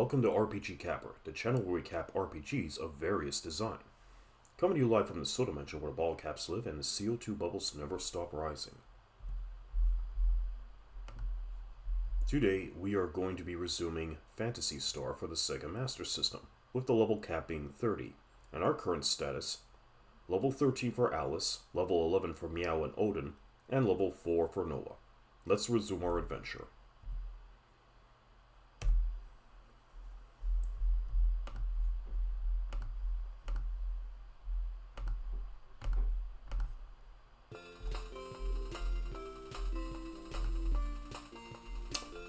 welcome to RPG Capper, the channel where we cap RPGs of various design. Coming to you live from the Soda Dimension where ball caps live and the CO2 bubbles never stop rising. Today, we are going to be resuming Phantasy Star for the Sega Master System, with the level cap being 30, and our current status, level 13 for Alice, level 11 for MYAU and ODIN, and level 4 for Noah. Let's resume our adventure.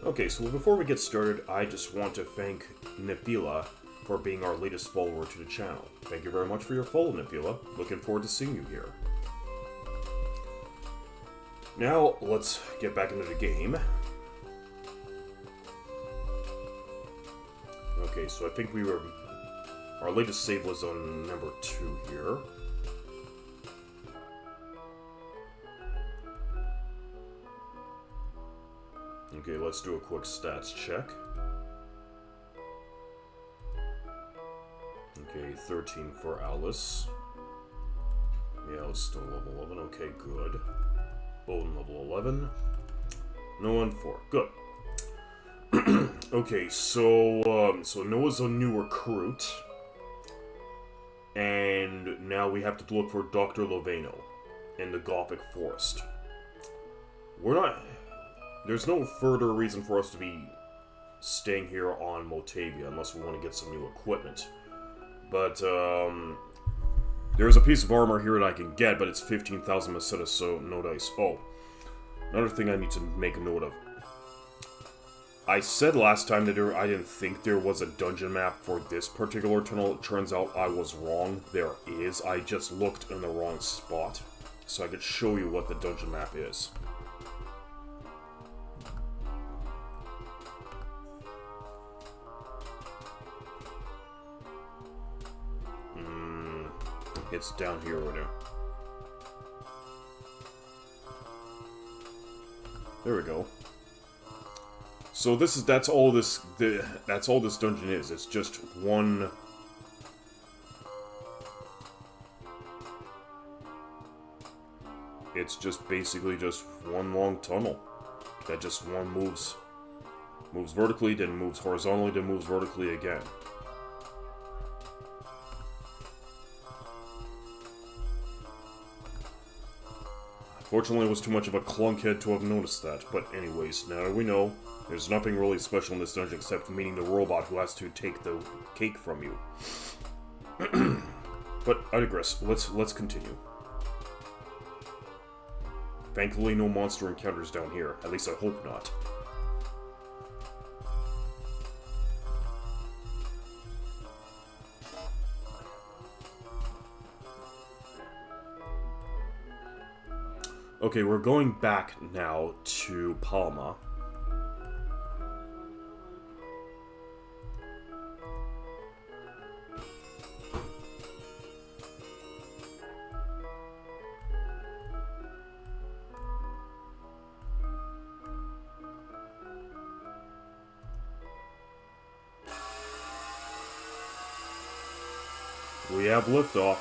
Okay, so before we get started, I just want to thank Nefila for being our latest follower to the channel. Thank you very much for your follow, Nefila. Looking forward to seeing you here. Now, let's get back into the game. Okay, so I think our latest save was on number 2 here. Okay, let's do a quick stats check. Okay, 13 for Alice. Yeah, it's still level 11. Okay, good. Bolden level 11. No one 4. Good. Okay, so Noah's a new recruit. And now we have to look for Dr. Loveno in the Gothic Forest. There's no further reason for us to be staying here on Motavia unless we want to get some new equipment. But, there's a piece of armor here that I can get, but it's 15,000 Macetas, so no dice. Oh, another thing I need to make a note of. I said last time that I didn't think there was a dungeon map for this particular tunnel. It turns out I was wrong. There is. I just looked in the wrong spot, so I could show you what the dungeon map is. It's down here right now. There we go. So that's all this dungeon is. It's just one. It's just basically just one long tunnel that just moves vertically, then moves horizontally, then moves vertically again. Fortunately, it was too much of a clunkhead to have noticed that, but anyways, now we know there's nothing really special in this dungeon except meeting the robot who has to take the cake from you. But I digress. Let's continue. Thankfully, no monster encounters down here. At least I hope not. Okay, we're going back now to Palma. We have liftoff.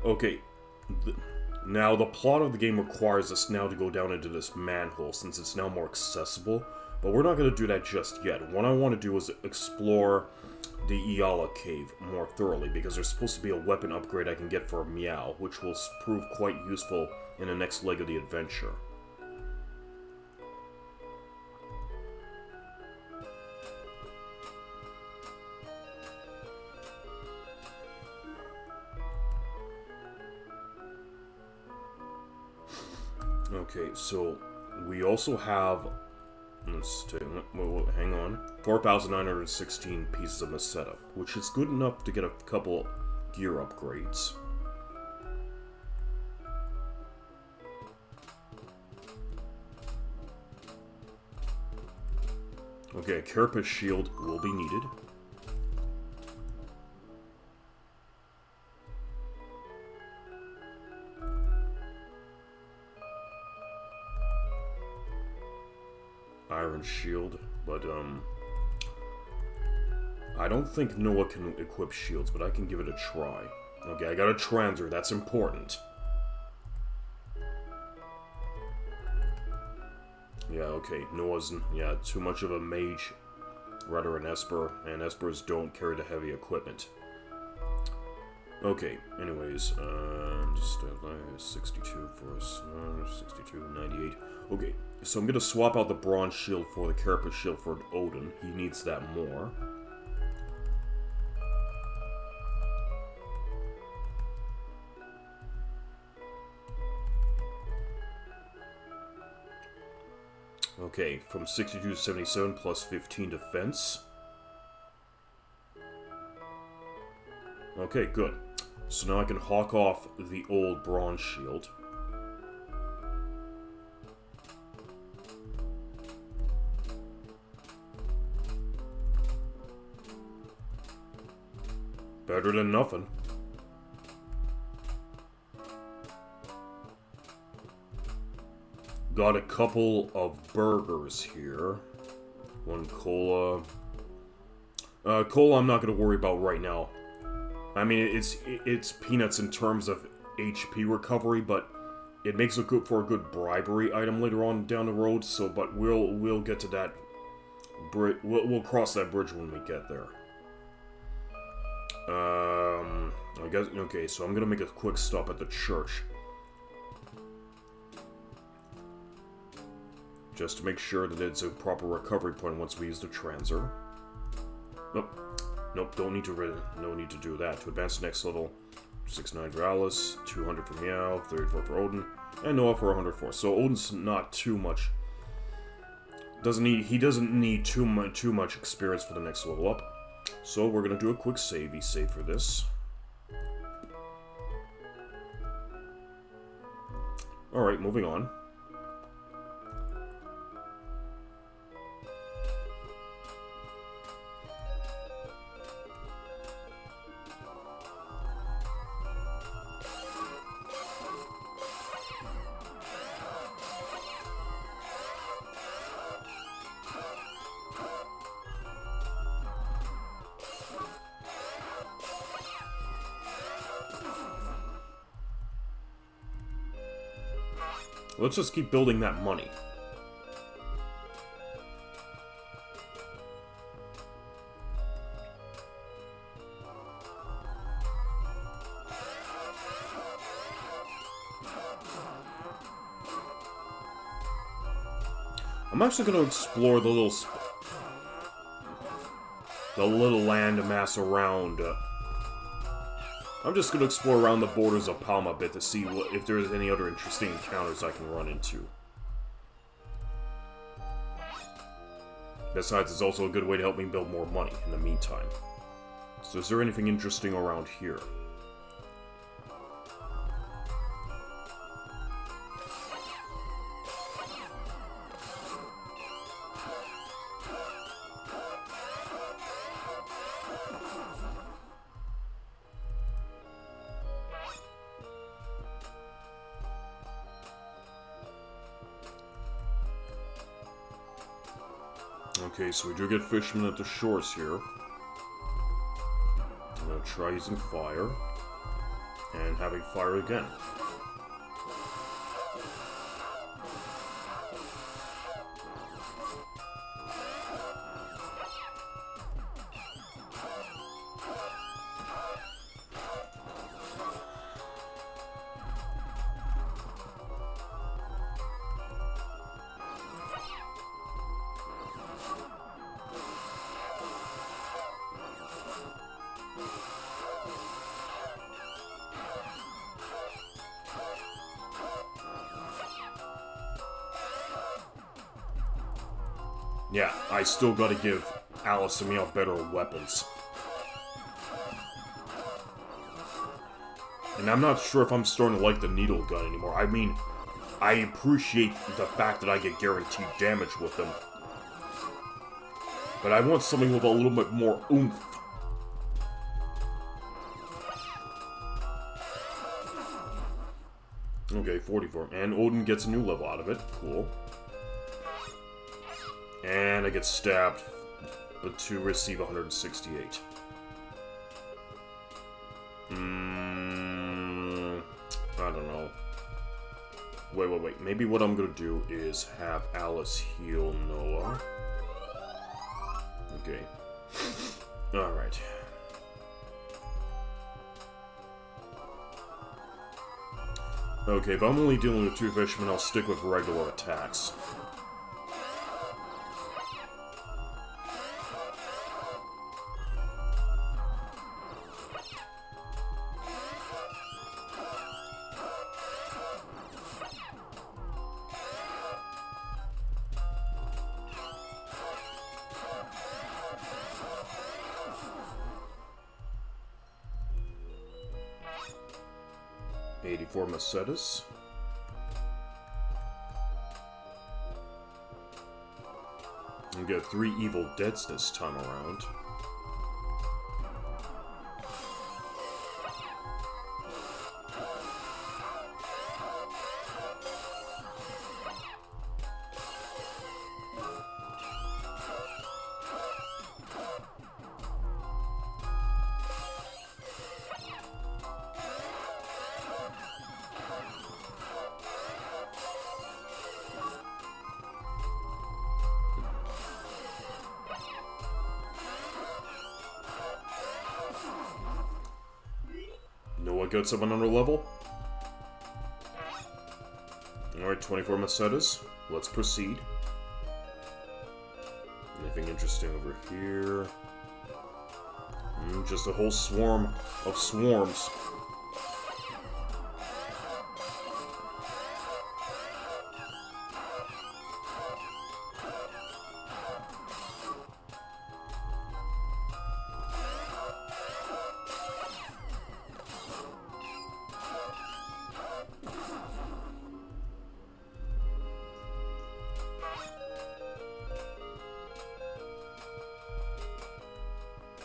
Okay, now the plot of the game requires us now to go down into this manhole since it's now more accessible, but we're not going to do that just yet. What I want to do is explore the Iala cave more thoroughly because there's supposed to be a weapon upgrade I can get for MYAU, which will prove quite useful in the next leg of the adventure. Okay, so we also have Let's take, hang on. 4,916 pieces of the setup, which is good enough to get a couple gear upgrades. Okay, a carapace shield will be needed. Iron shield, but I don't think Noah can equip shields, but I can give it a try. Okay, I got a transer, that's important. Yeah, okay, Noah's, yeah, too much of a mage, rather an Esper, and Espers don't carry the heavy equipment. Okay, anyways, just 62 for 62, 98. Okay, so I'm gonna swap out the bronze shield for the carapace shield for Odin. He needs that more. Okay, from 62 to 77 plus 15 defense. Okay, good. So now I can hawk off the old bronze shield. Better than nothing. Got a couple of burgers here. One cola. Cola I'm not going to worry about right now. I mean, it's peanuts in terms of HP recovery, but it makes it good for a good bribery item later on down the road. So, but we'll get to that. We'll cross that bridge when we get there. I guess okay. So I'm gonna make a quick stop at the church, just to make sure that it's a proper recovery point once we use the transer. Nope. Nope, no need to do that. To advance to the next level, 69 for Alice, 200 for MYAU, 34 for Odin, and Noah for 104. So Odin's not too much. He doesn't need too much experience for the next level up. So we're gonna do a quick save for this. Alright, moving on. Let's just keep building that money. I'm actually going to explore the little landmass around. I'm just going to explore around the borders of Palma a bit to see if there's any other interesting encounters I can run into. Besides, it's also a good way to help me build more money in the meantime. So is there anything interesting around here? Okay, so we do get fishermen at the shores here. I'm gonna try using fire. And having fire again. Yeah, I still gotta give Alice and Meow better weapons. And I'm not sure if I'm starting to like the needle gun anymore. I mean, I appreciate the fact that I get guaranteed damage with them. But I want something with a little bit more oomph. Okay, 44. And Odin gets a new level out of it. Cool. And I get stabbed, but to receive 168. I don't know. Wait. Maybe what I'm gonna do is have Alice heal Noah. Okay. Alright. Okay, if I'm only dealing with two fishermen, I'll stick with regular attacks. For Macetas. And get 3 Evil Deads this time around. Noah gets up another level. Alright, 24 Macetas. Let's proceed. Anything interesting over here? Just a whole swarm of swarms.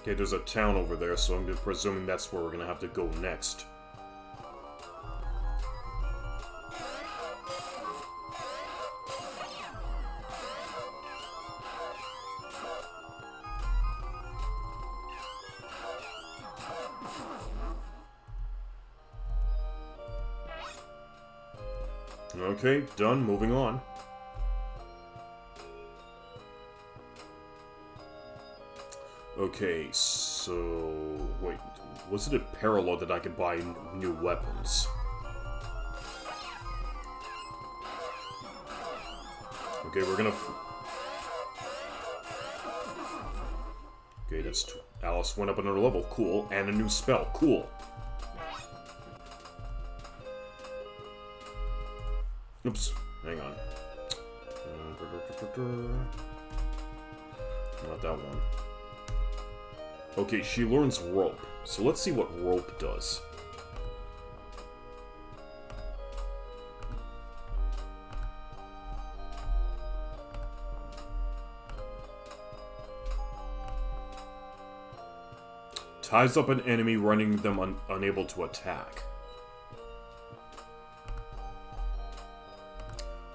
Okay, there's a town over there, so I'm presuming that's where we're gonna have to go next. Okay, done. Moving on. Okay, so... wait, was it a parallel that I could buy new weapons? Okay, we're gonna... okay, that's... Alice went up another level, cool. And a new spell, cool. Oops, hang on. Not that one. Okay, she learns rope. So let's see what rope does. Ties up an enemy, running them unable to attack.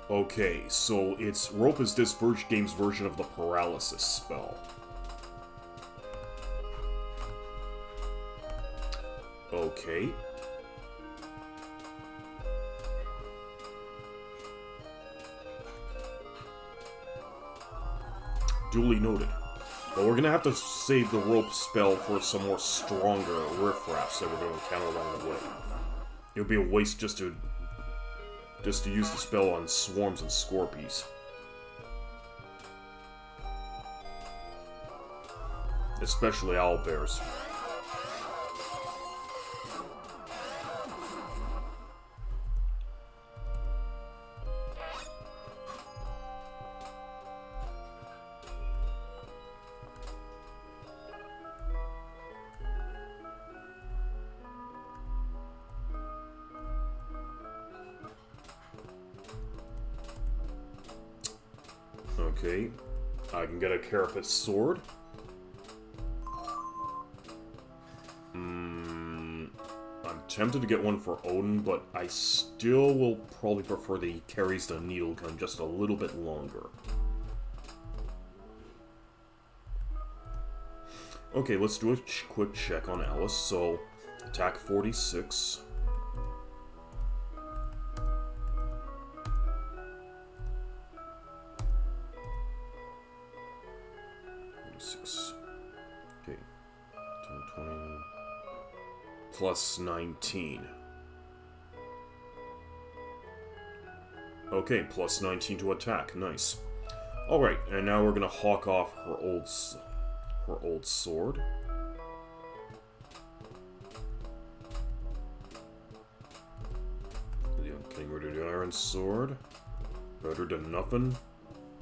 Okay, so it's rope is this game's version of the paralysis spell. Okay. Duly noted. Well, we're gonna have to save the rope spell for some more stronger riffraffs that we're gonna encounter along the way. It would be a waste just to use the spell on swarms and scorpies. Especially owlbears. Okay. I can get a Carapace sword. I'm tempted to get one for Odin, but I still will probably prefer that he carries the needle gun just a little bit longer. Okay, let's do a quick check on Alice. So, attack 46. Okay. 10, 20. Plus 19. Okay, plus 19 to attack. Nice. Alright, and now we're gonna hawk off her old sword. Getting rid of the iron sword. Better than nothing.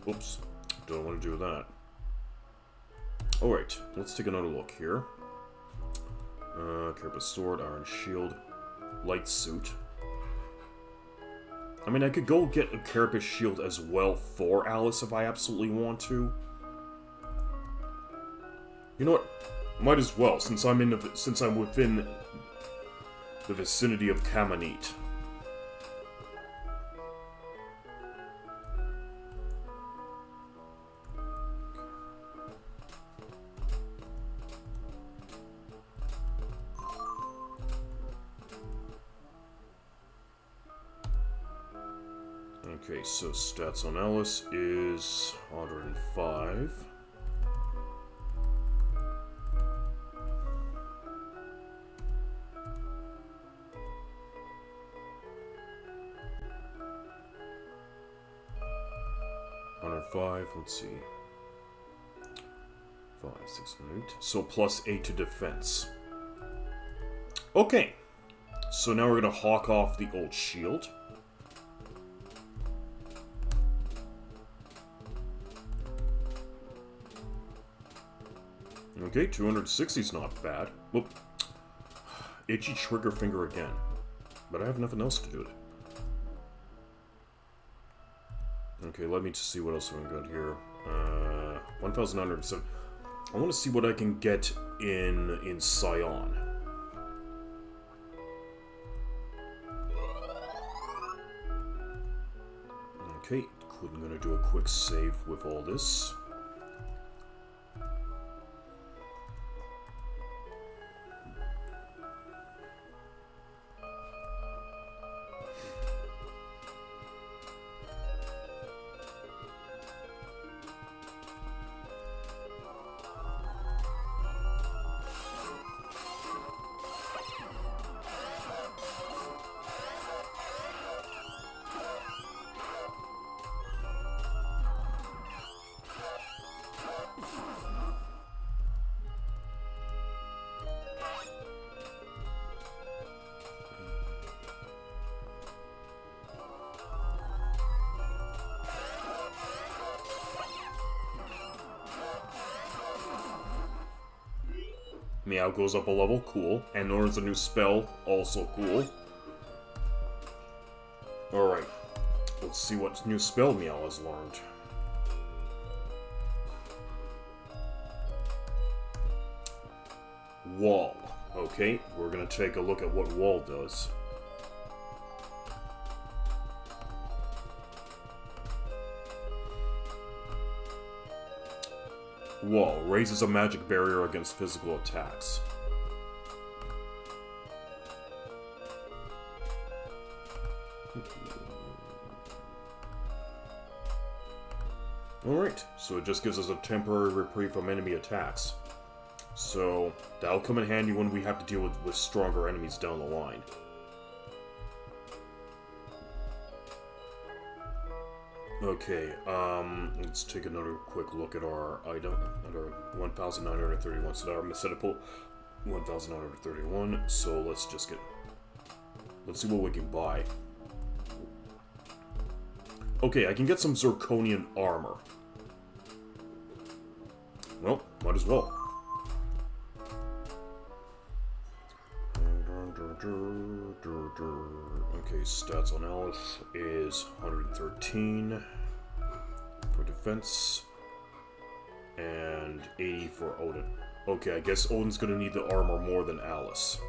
Oops. Don't want to do that. Alright, let's take another look here. Carapace sword, iron shield, light suit. I mean, I could go get a Carapace shield as well for Alice if I absolutely want to. You know what? Might as well, since I'm within the vicinity of Kamanit. Okay, so stats on Alice is 105. Let's see. 5, 6, 8. So plus 8 to defense. Okay. So now we're gonna hawk off the old shield. Okay, 260 is not bad. Whoop. Itchy trigger finger again. But I have nothing else to do with it. Okay, let me just see what else we got here. 1,907. I want to see what I can get in Scion. Okay, I'm gonna do a quick save with all this. MYAU goes up a level, cool. And learns a new spell, also cool. Alright, let's see what new spell MYAU has learned. Wall. Okay, we're gonna take a look at what Wall does. Wall raises a magic barrier against physical attacks. Alright, so it just gives us a temporary reprieve from enemy attacks. So, that'll come in handy when we have to deal with stronger enemies down the line. Okay, let's take another quick look at our item, at our 1,931, so our Mesetiple 1,931, so let's see what we can buy. Okay, I can get some Zirconian armor. Well, might as well. Okay, stats on Alice is 113. for defense. And 80 for Odin. Okay, I guess Odin's gonna need the armor more than Alice.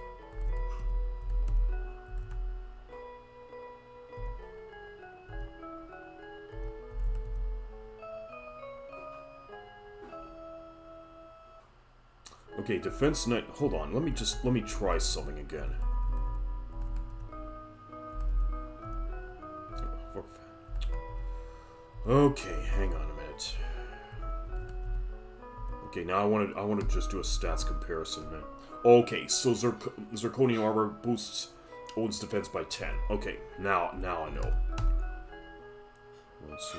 Okay, defense knight. Hold on, let me try something again. Okay, hang on a minute. Okay, now I want to just do a stats comparison, man. Okay, so Zirconium armor boosts Odin's defense by 10. Okay, now I know. Let's see.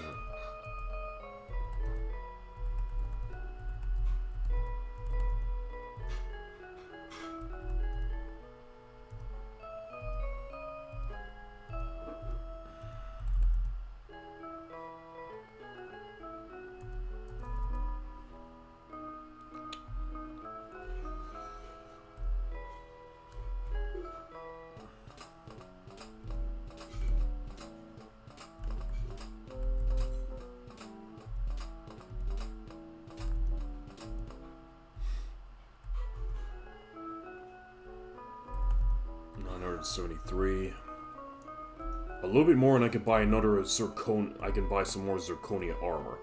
$973. A little bit more and I could buy another I can buy some more Zirconia armor.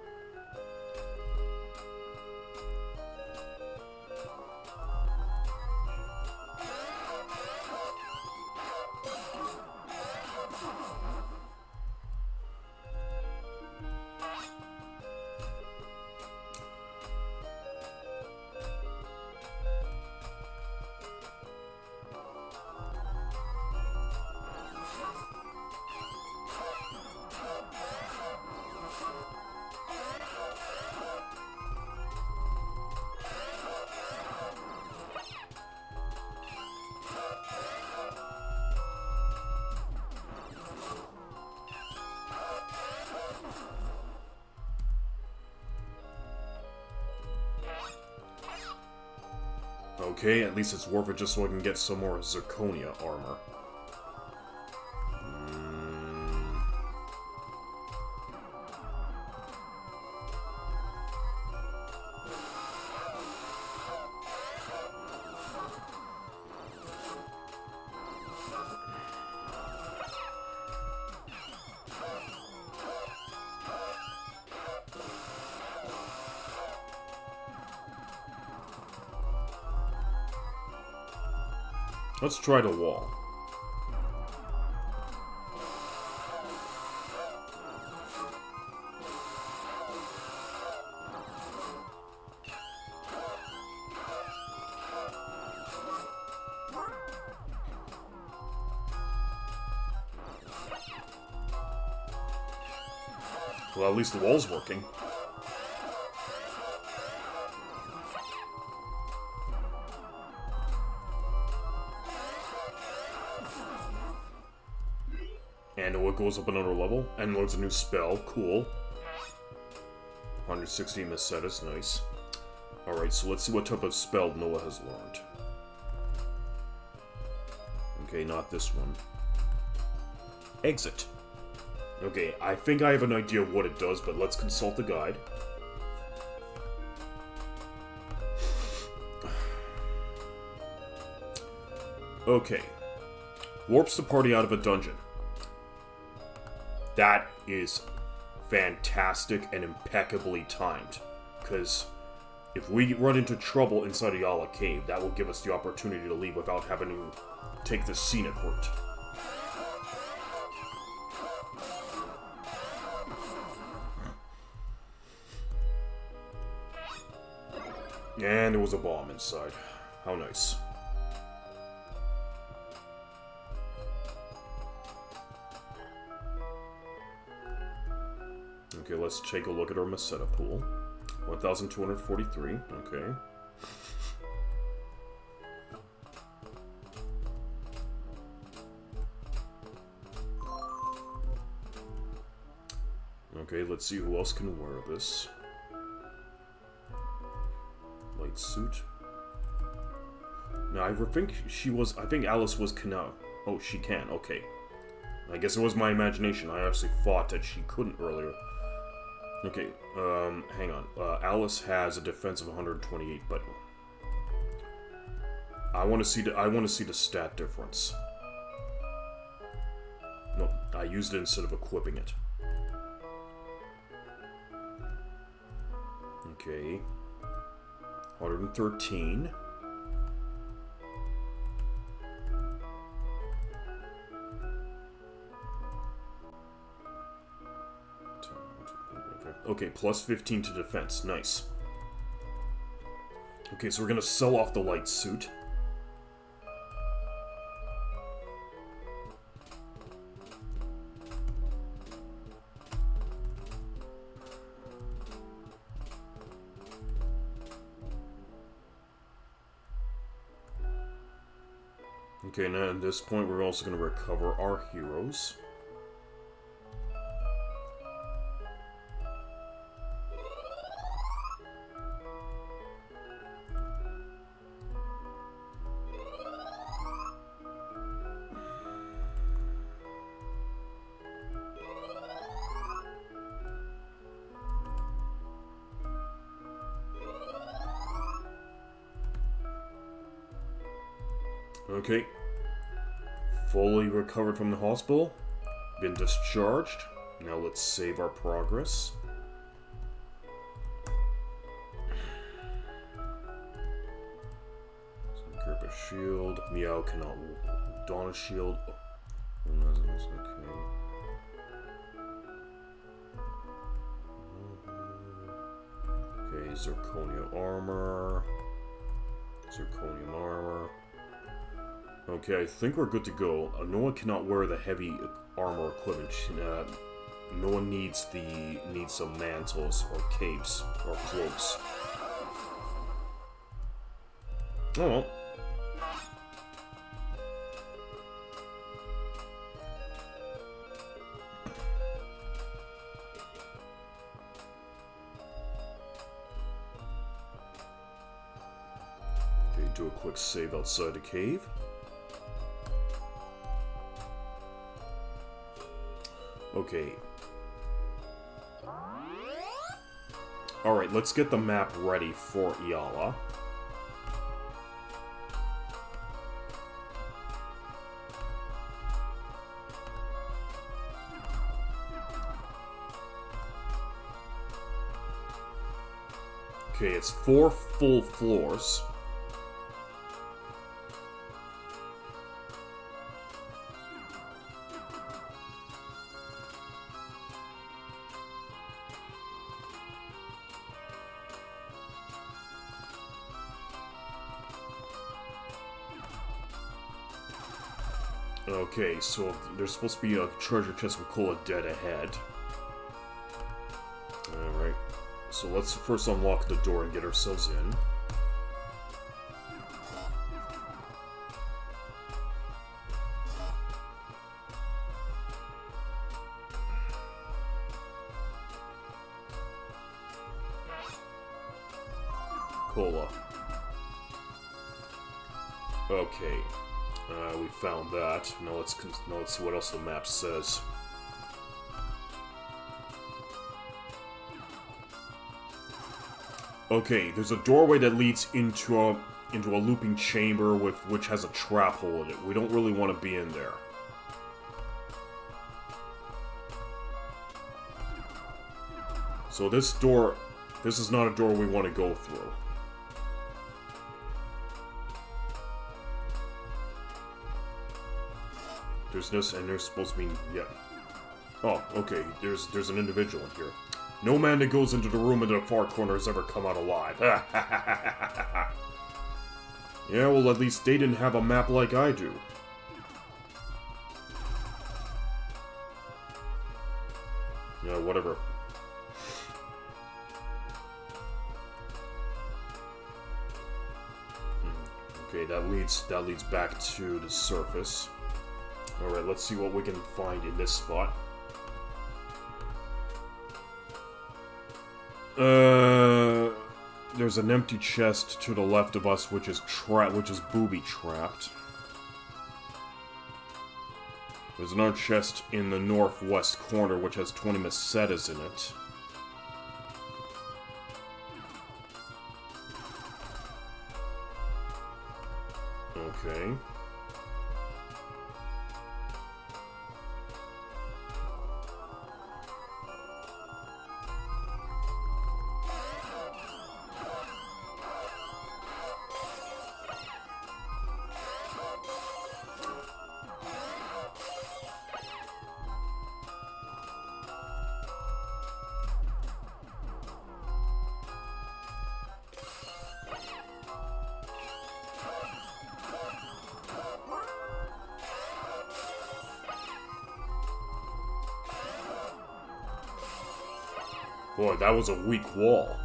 Okay, at least it's worth it just so I can get some more Zirconia armor. Let's try the wall. Well, at least the wall's working. And it goes up another level, and loads a new spell, cool. 160 Mesetas, nice. Alright, so let's see what type of spell Noah has learned. Okay, not this one. Exit. Okay, I think I have an idea of what it does, but let's consult the guide. Okay. Warps the party out of a dungeon. That is fantastic and impeccably timed. Because if we run into trouble inside Ayala Cave, that will give us the opportunity to leave without having to take the scenic route. And there was a bomb inside. How nice. Okay, let's take a look at our Meseta pool. 1,243, okay. Okay, let's see who else can wear this. Light suit. Now, I think Alice was Kana. Oh, she can, okay. I guess it was my imagination. I actually thought that she couldn't earlier. Okay, hang on. Alice has a defense of 128, but I want to see the stat difference. No, I used it instead of equipping it. Okay. 113. Okay, plus 15 to defense. Nice. Okay, so we're gonna sell off the light suit. Okay, now at this point we're also gonna recover our heroes. Okay. Fully recovered from the hospital. Been discharged. Now let's save our progress. Grip a shield. MYAU cannot don a shield. Okay, zirconia armor. Zirconium armor. Okay, I think we're good to go. No one cannot wear the heavy armor equipment. No one needs some mantles or capes or cloaks. Oh well. Okay, do a quick save outside the cave. Okay. Alright, let's get the map ready for Iala. Okay, it's 4 full floors. Okay, so there's supposed to be a treasure chest with Cola dead ahead. Alright, so let's first unlock the door and get ourselves in. Cola. Okay. We found that. Now let's see what else the map says. Okay, there's a doorway that leads into a looping chamber which has a trap hole in it. We don't really want to be in there. So this is not a door we want to go through. There's this, and there's supposed to be... yeah. Oh, okay, there's an individual in here. No man that goes into the room in the far corner has ever come out alive. Yeah, well, at least they didn't have a map like I do. Yeah, whatever. Okay, that leads back to the surface. Alright, let's see what we can find in this spot. There's an empty chest to the left of us, which is booby-trapped. There's another chest in the northwest corner, which has 20 mesetas in it. Okay. Boy, that was a weak wall.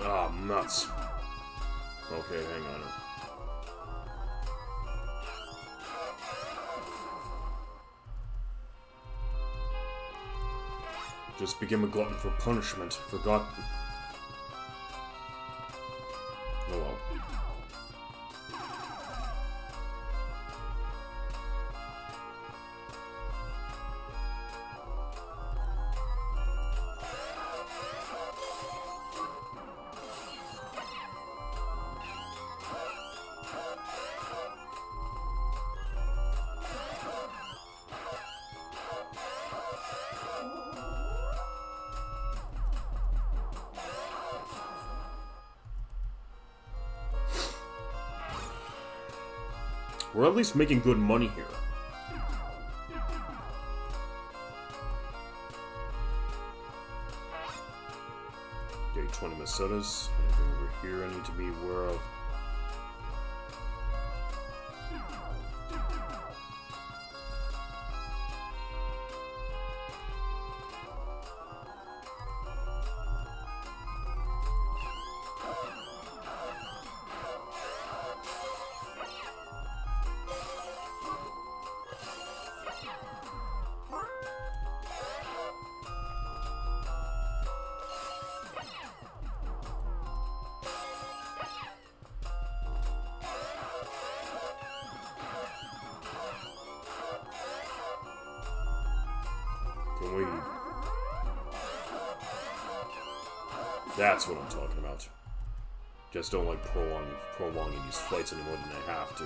Ah, nuts. Okay, hang on. Just became a glutton for punishment. Forgot. Oh well. We're at least making good money here. Okay, 20 Macetas. Anything over here I need to be aware of? Can we... That's what I'm talking about. Just don't like prolonging these fights any more than I have to.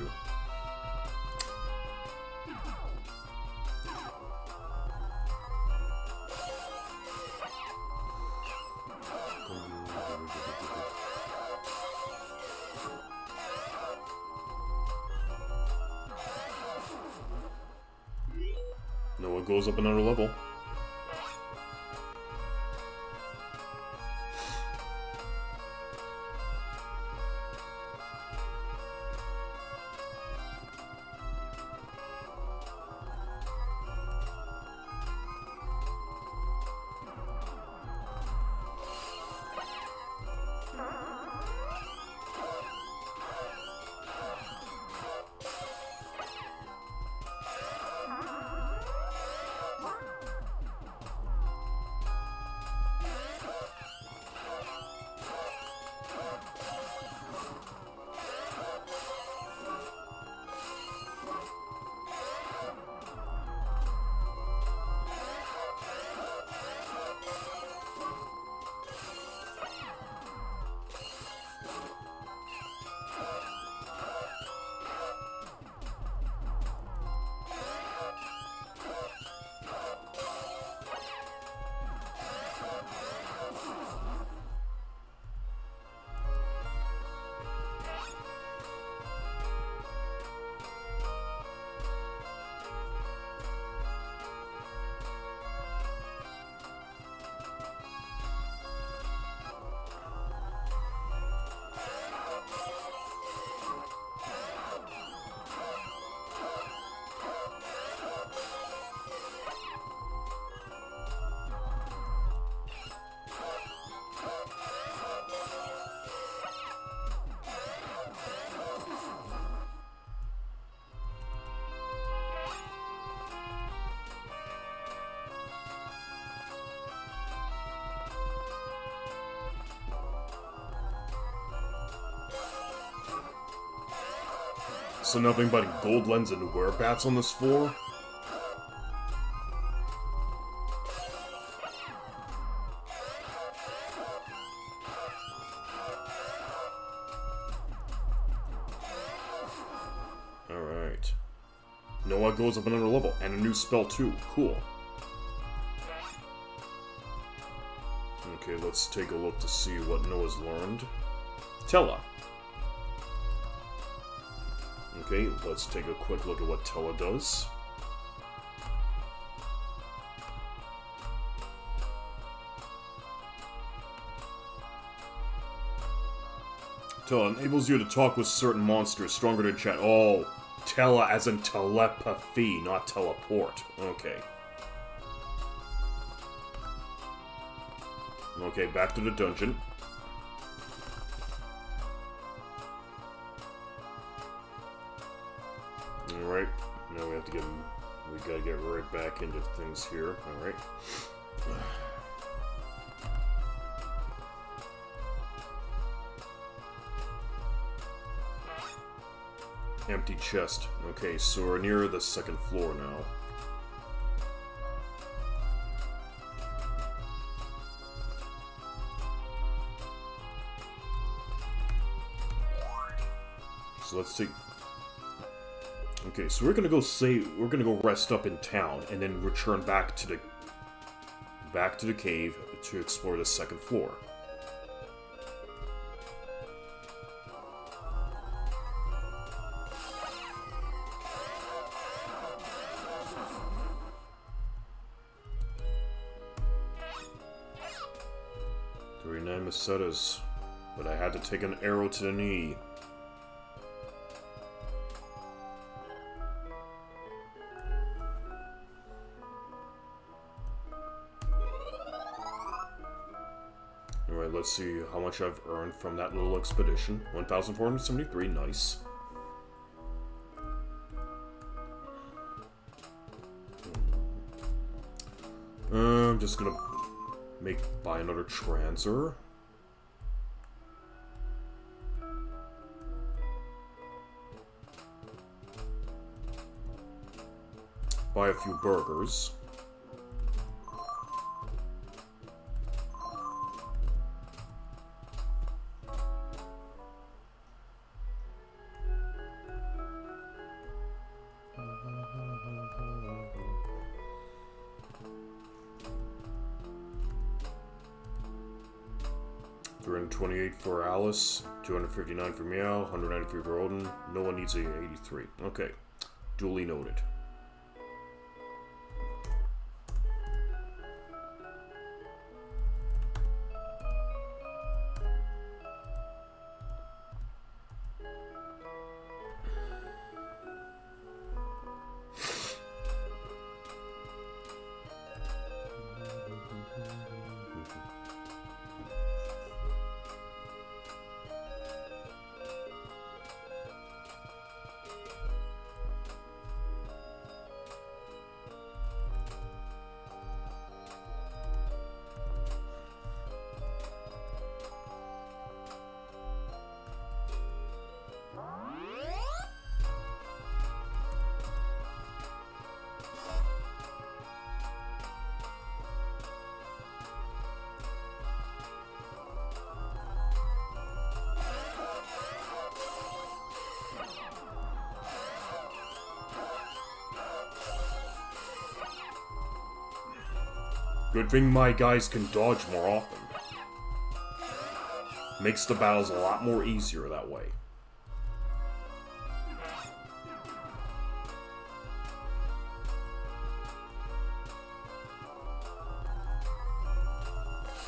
No, it goes up another level. So nothing but gold lens and werebats on this floor? Alright. Noah goes up another level, and a new spell too. Cool. Okay, let's take a look to see what Noah's learned. Tella. Okay, let's take a quick look at what Tella does. Tella enables you to talk with certain monsters stronger than chat. Oh, Tella as in telepathy, not teleport. Okay. Okay, back to the dungeon. Alright, now we have to get... We gotta get right back into things here. Alright. Empty chest. Okay, so we're near the second floor now. So let's take... Okay, so we're gonna go rest up in town, and then return back to the cave to explore the second floor. Setters, but I had to take an arrow to the knee. Alright, let's see how much I've earned from that little expedition. 1,473, nice. I'm just gonna buy another transer. Buy a few burgers. $328 for Alice, $259 for MYAU, $193 for ODIN. No one needs a 83. Okay, duly noted. Good thing my guys can dodge more often. Makes the battles a lot more easier that way.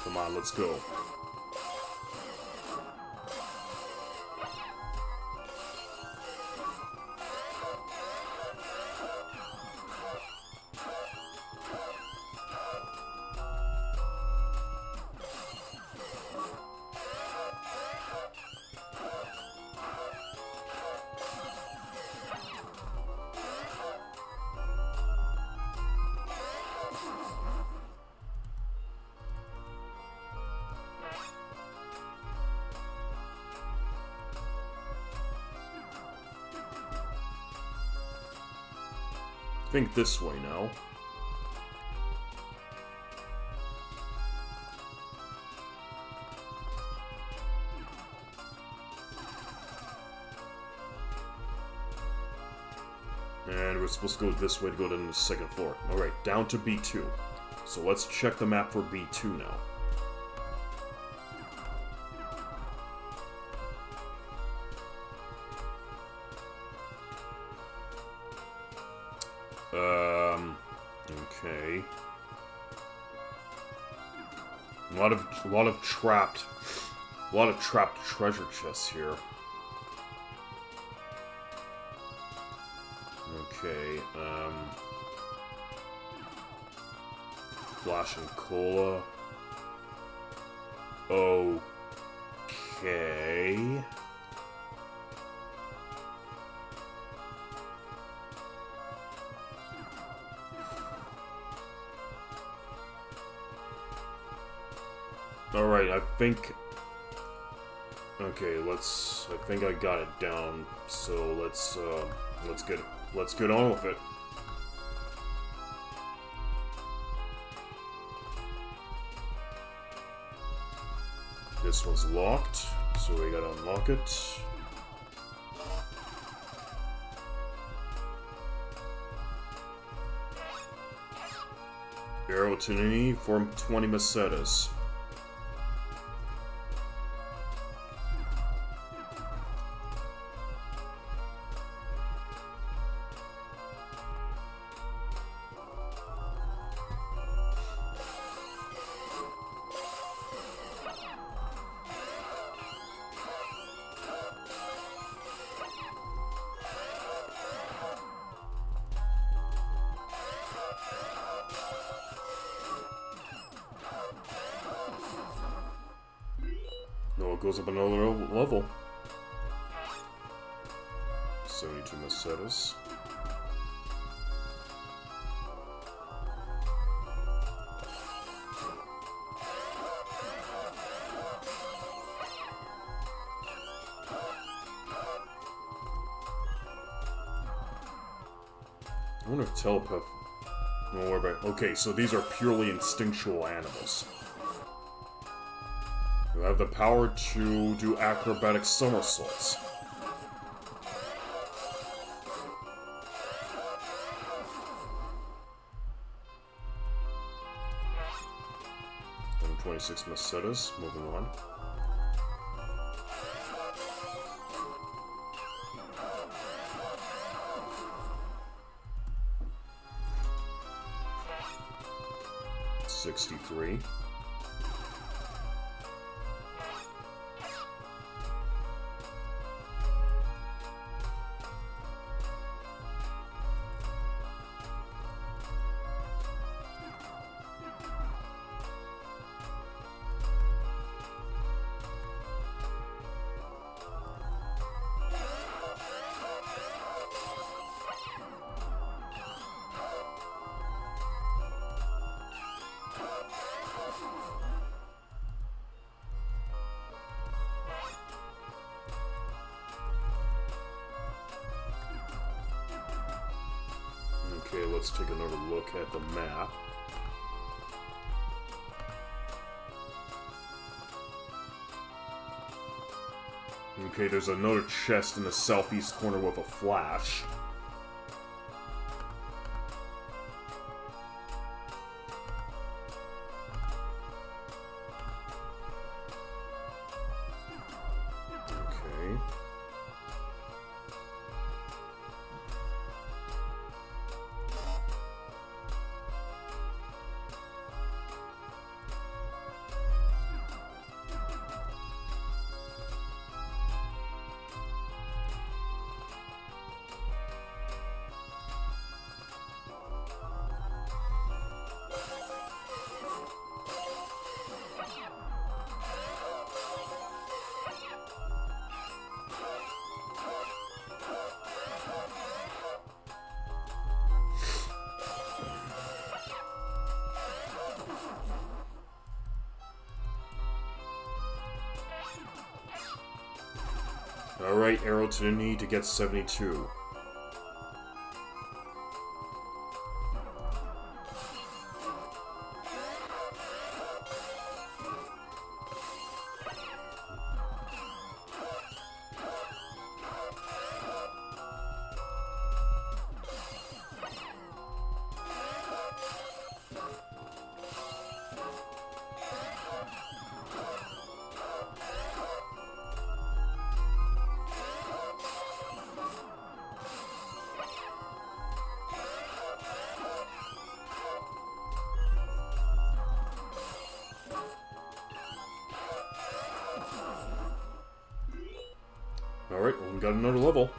Come on, let's go. Think this way now. And we're supposed to go this way to go to the second floor. Alright, down to B2. So let's check the map for B2 now. Okay. A lot of trapped treasure chests here. Okay, Flash and Cola. Okay. Alright, I think... Okay, I think I got it down, so let's get on with it. This one's locked, so we gotta unlock it. Arrow to knee for 20 mesetas. No, it goes up another level. 72 mesetas. I wonder if telepath... No, worry about... Okay, so these are purely instinctual animals. You have the power to do acrobatic somersaults. And 26 mesetas, moving on. $63. Okay, let's take another look at the map. Okay, there's another chest in the southeast corner with a flash. Okay. Alright, arrow to the knee to get 72. Alright, well, we got another level.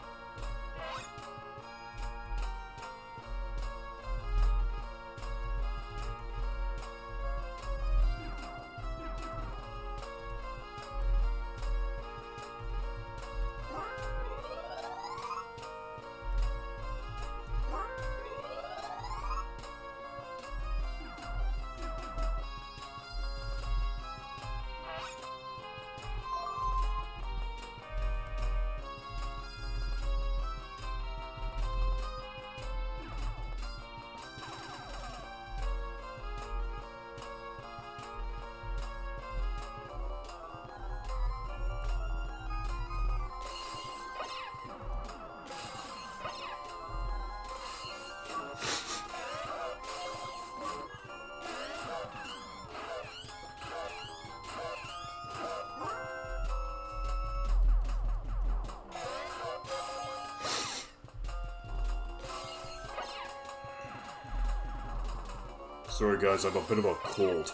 Sorry guys, I have a bit of a cold.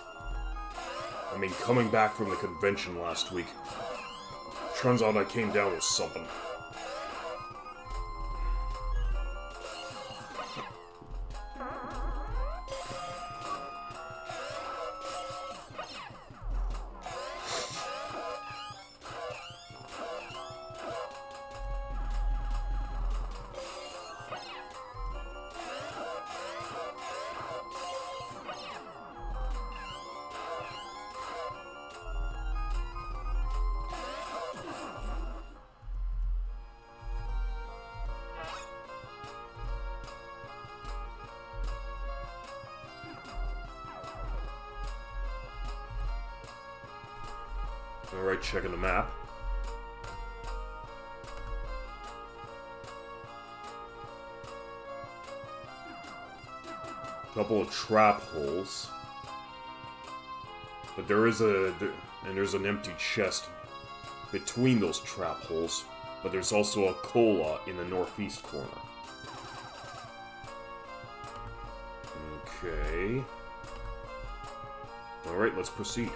I mean, coming back from the convention last week, turns out I came down with something. Alright, checking the map. Couple of trap holes. But there's an empty chest between those trap holes. But there's also a cola in the northeast corner. Okay. Alright, let's proceed.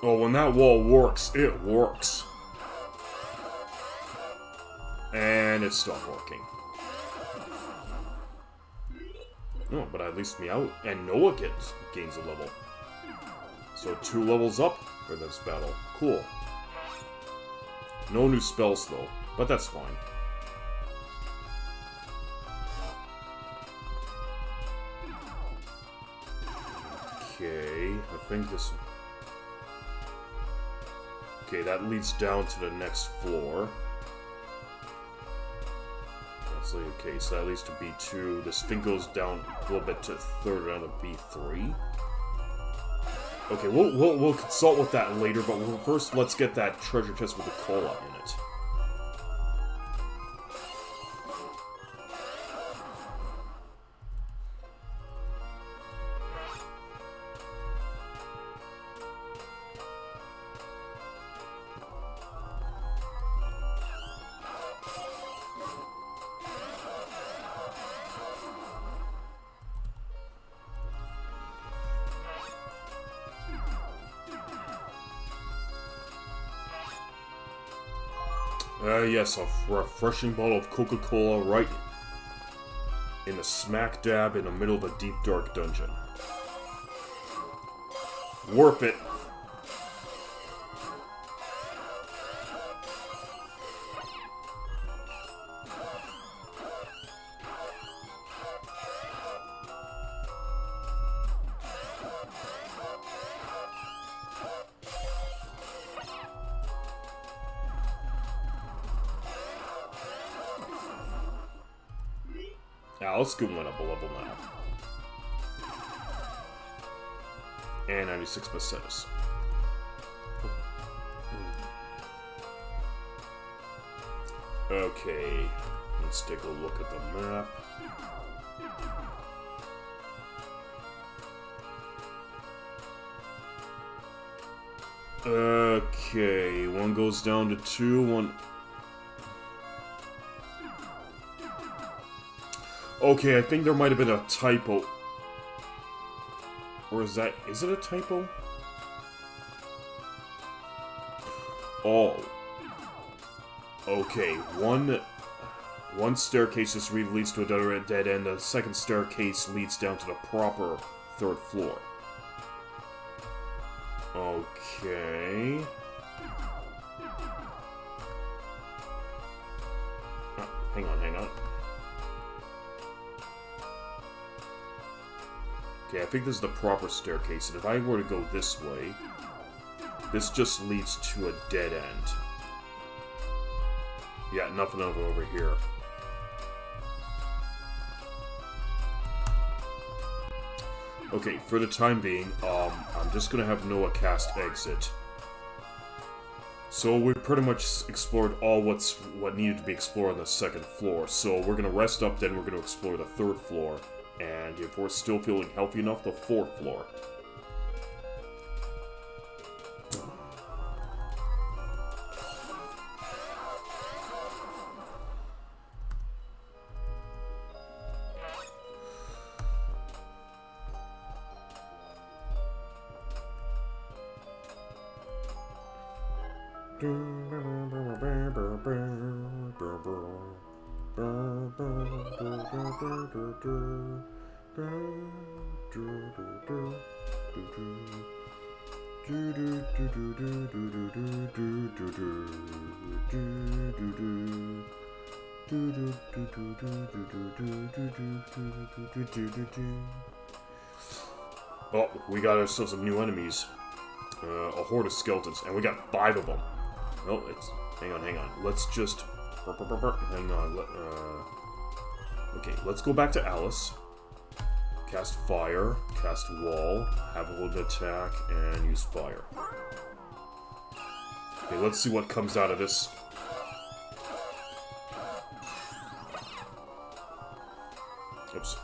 Oh, when that wall works, it works. And it stopped working. Oh, but at least MYAU and Noah gains a level. So 2 levels up for this battle. Cool. No new spells though, but that's fine. Okay, I think this... Okay, that leads down to the next floor. That's like, okay, so that leads to B2. This thing goes down a little bit to third round of B3. Okay, we'll consult with that later, but first let's get that treasure chest with the cola in it. Yes, a refreshing bottle of Coca-Cola right in the smack dab in the middle of a deep, dark dungeon. Warp it. Yeah, let's go one up a level now. And 96 pesetas. Okay, let's take a look at the map. Okay, one goes down to 2, one... Okay, I think there might have been a typo. Or is it a typo? Oh. Okay, one staircase just leads to a dead end, the second staircase leads down to the proper 3rd floor. Okay. Oh, hang on. Okay, I think this is the proper staircase, and if I were to go this way, this just leads to a dead end. Yeah, nothing over here. Okay, for the time being, I'm just gonna have Noah cast exit. So we pretty much explored all what needed to be explored on the 2nd floor. So we're gonna rest up, then we're gonna explore the 3rd floor, and if we're still feeling healthy enough, the 4th floor. Oh, we got ourselves some new enemies. A horde of skeletons, and we got 5 of them. Oh, it's... Hang on. Let's just... Hang on. Okay, let's go back to Alice. Cast fire, cast wall, have a little attack, and use fire. Okay, let's see what comes out of this. Oops.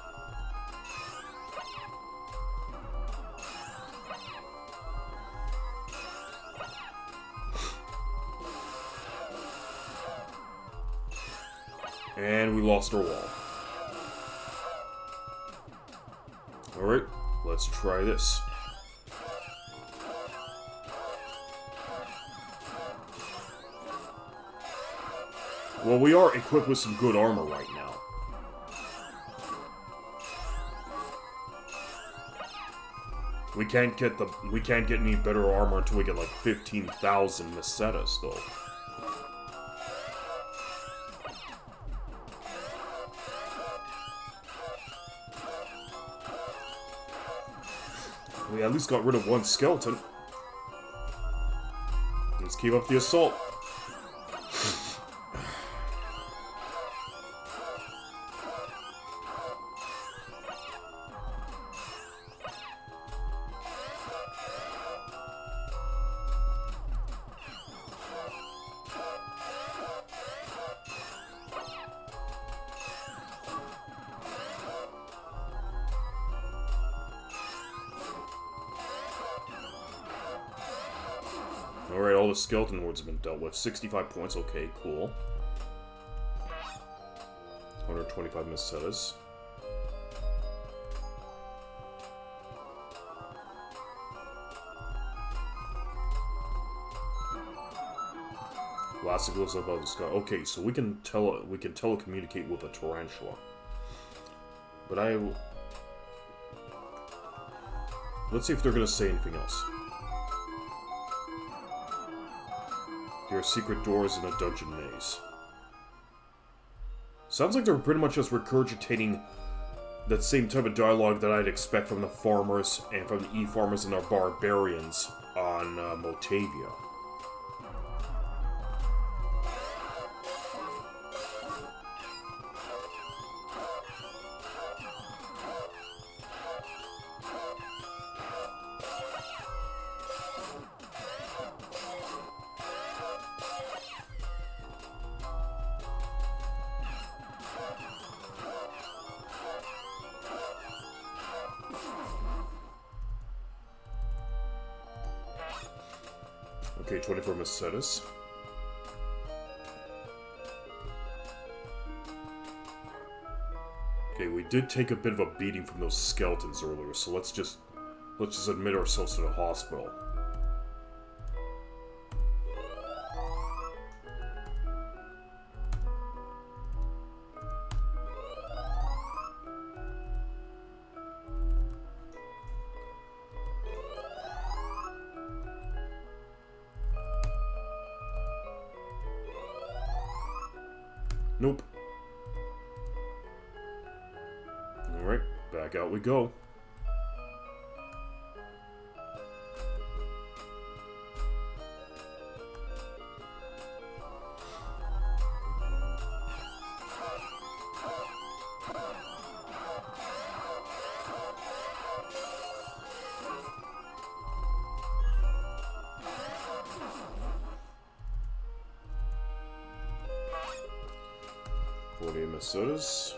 And we lost our wall. Alright, let's try this. Well, we are equipped with some good armor right now. We can't get any better armor until we get like 15,000 pesetas, though. We at least got rid of one skeleton. Let's keep up the assault. Alright, all the skeleton hordes have been dealt with. 65 points, okay, cool. 125 pesetas. Last goes above the sky. Okay, so we can telecommunicate with a tarantula. But let's see if they're gonna say anything else. There are secret doors in a dungeon maze. Sounds like they're pretty much just regurgitating that same type of dialogue that I'd expect from the farmers and from the E-farmers and our barbarians on Motavia. Okay, 24 Mercedes. Okay, we did take a bit of a beating from those skeletons earlier, so let's just admit ourselves to the hospital. Nope. Alright, back out we go. Sodas.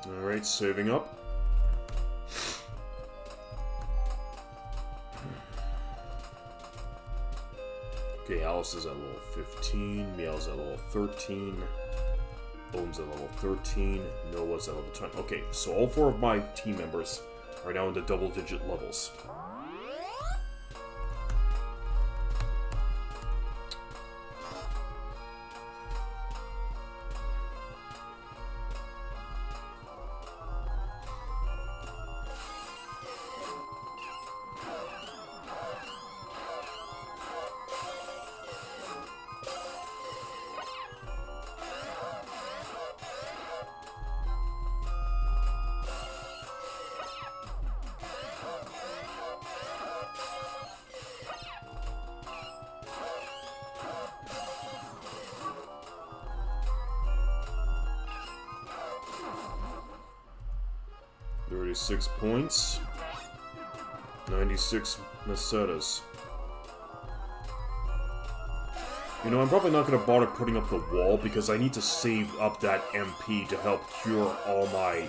Alright, saving up. Okay, Alice is at level 15, MYAU's at level 13, Odin's at level 13, Noah's at level 20. Okay, so all 4 of my team members are now in the double-digit levels. Six points. 96 Mercedes. You know, I'm probably not going to bother putting up the wall because I need to save up that MP to help cure all my...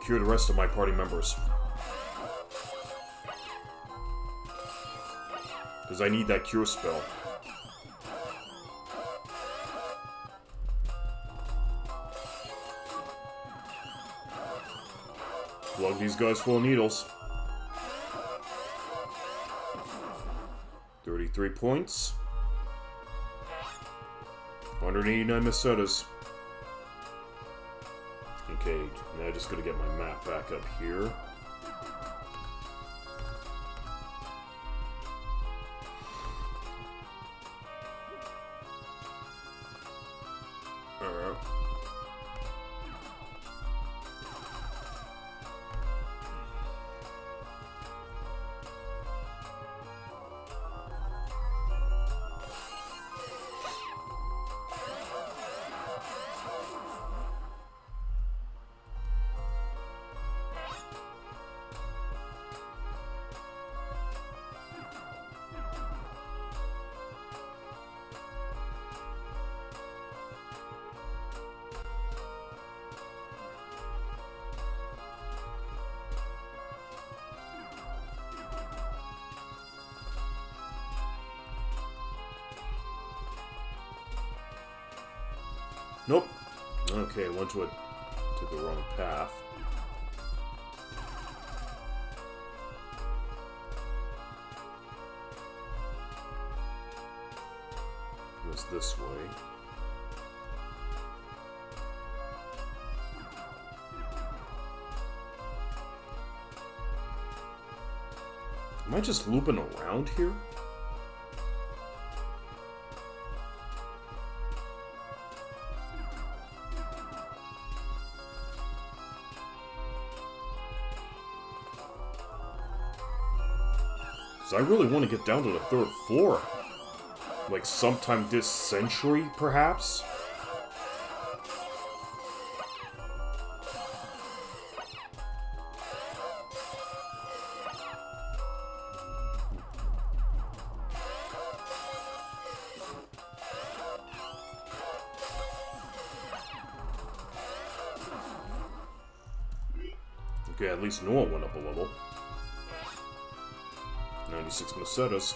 cure the rest of my party members. Because I need that cure spell. Plug these guys full of needles. 33 points. 189 Mercedes. Okay, now I just gotta get my map back up here. Alright. Nope. Okay, went to the wrong path. It was this way. Am I just looping around here? Because I really want to get down to the 3rd floor. Like, sometime this century, perhaps? Okay, at least Noah went up a level. 96 Macetas.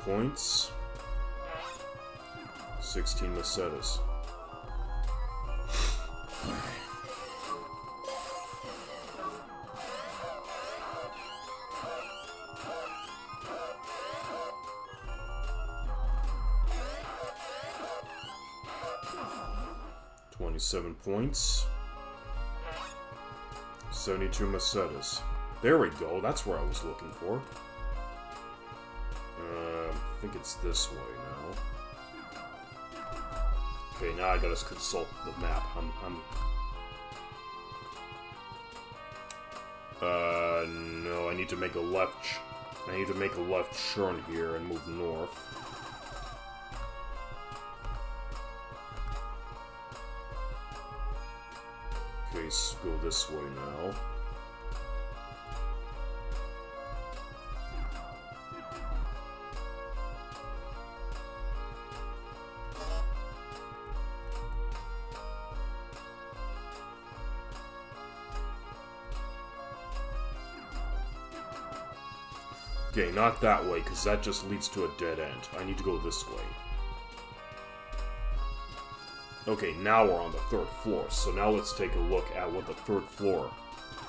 Points. 16 Macetas. $27 points. 72 Macetas. There we go, that's where I was looking for. I think it's this way now. Okay, now I gotta consult the map. No, I need to make a left. I need to make a left turn here and move north. Okay, so go this way now. Okay, not that way, because that just leads to a dead end. I need to go this way. Okay, now we're on the 3rd floor, so now let's take a look at what the 3rd floor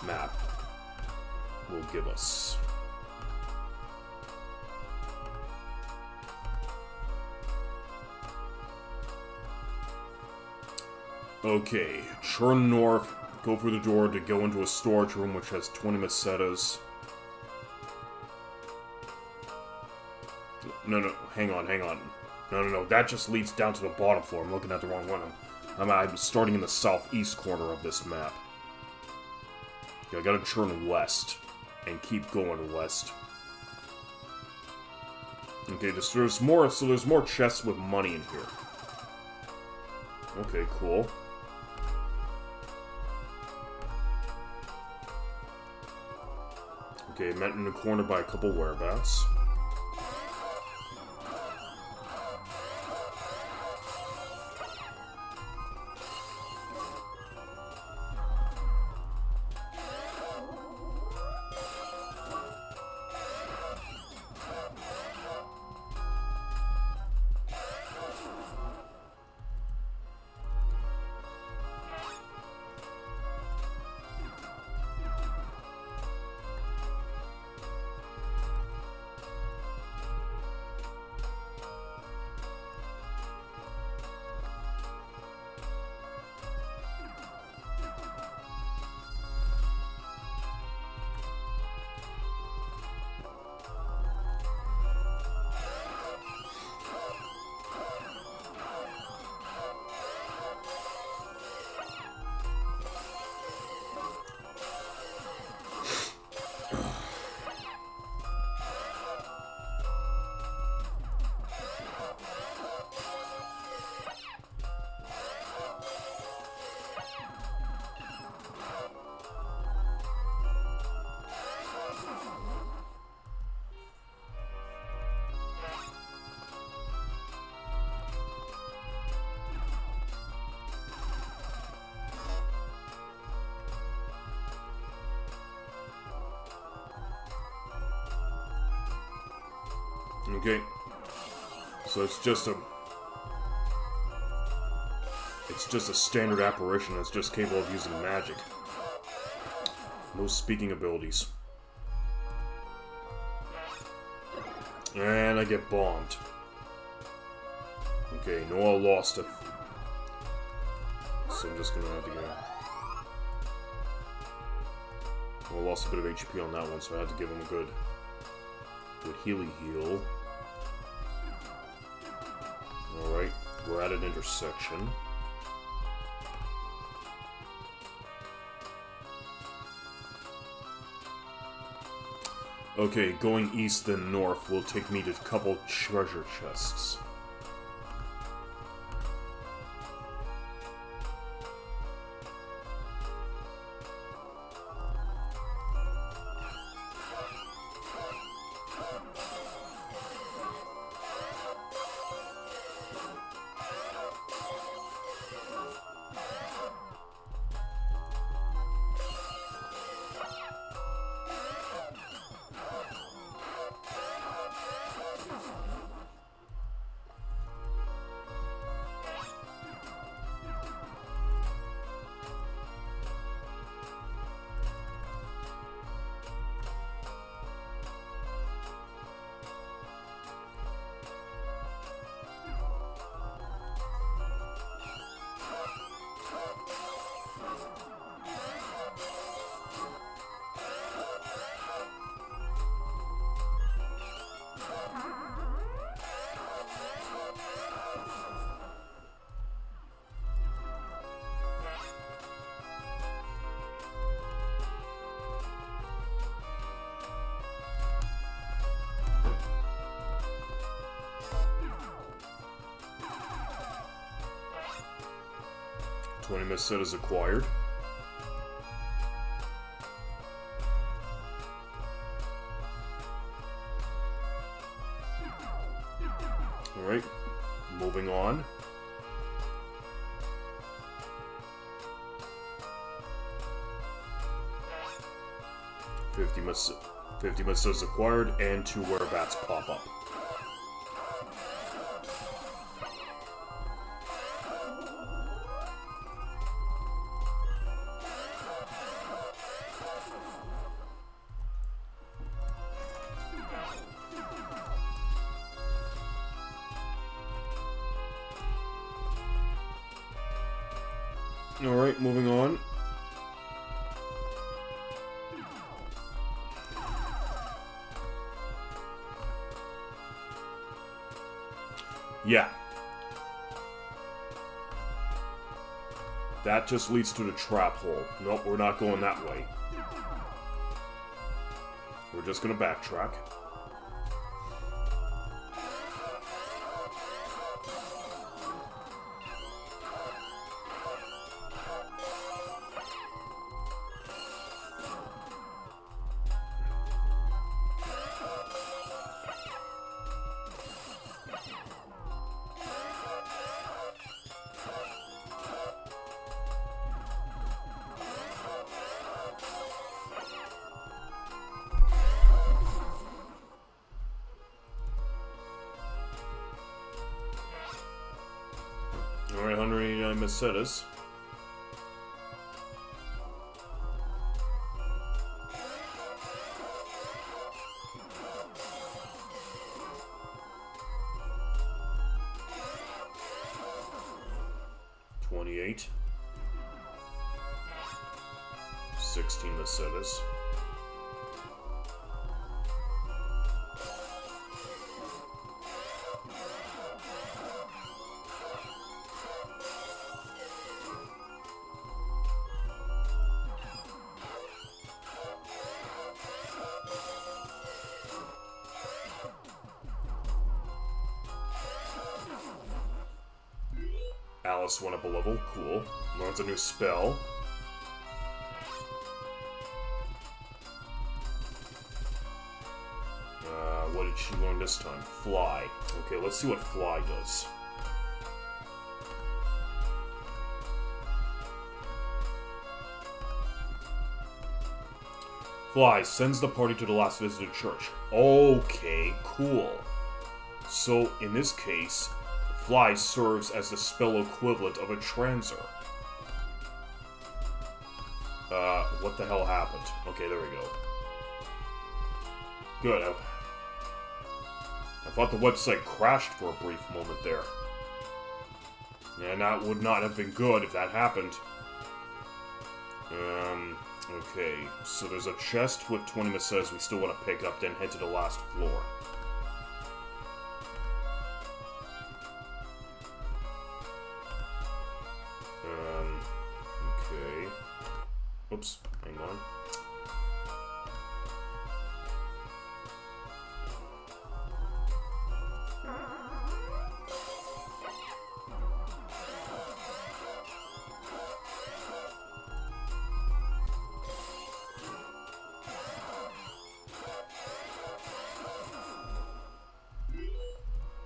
map will give us. Okay, turn north, go through the door to go into a storage room which has 20 Macetas. No, hang on. No, that just leads down to the bottom floor. I'm looking at the wrong one. I'm starting in the southeast corner of this map. Okay, I gotta turn west, and keep going west. Okay, there's more chests with money in here. Okay, cool. Okay, met in the corner by a couple whereabouts. Okay. So it's just a... It's just a standard apparition that's just capable of using magic. No speaking abilities. And I get bombed. Okay, Noah lost it. So I'm just gonna have to go... Well, I lost a bit of HP on that one, so I had to give him a good healy heal. Alright, we're at an intersection. Okay, going east then north will take me to a couple treasure chests. Set is acquired. Alright, moving on. Fifty missiles acquired, and 2 whereabouts pop up. Alright, moving on. Yeah. That just leads to the trap hole. Nope, we're not going that way. We're just gonna backtrack. Alright, 189 Mercedes. $28. 16 Mercedes. Alice went up a level, cool. Learns a new spell. What did she learn this time? Fly. Okay, let's see what Fly does. Fly sends the party to the last visited church. Okay, cool. So, in this case, Fly serves as the spell equivalent of a transer. What the hell happened? Okay, there we go. Good. I thought the website crashed for a brief moment there. And that would not have been good if that happened. Okay. So there's a chest with 20 Mesetas we still want to pick up, then head to the last floor. Okay. Oops, hang on.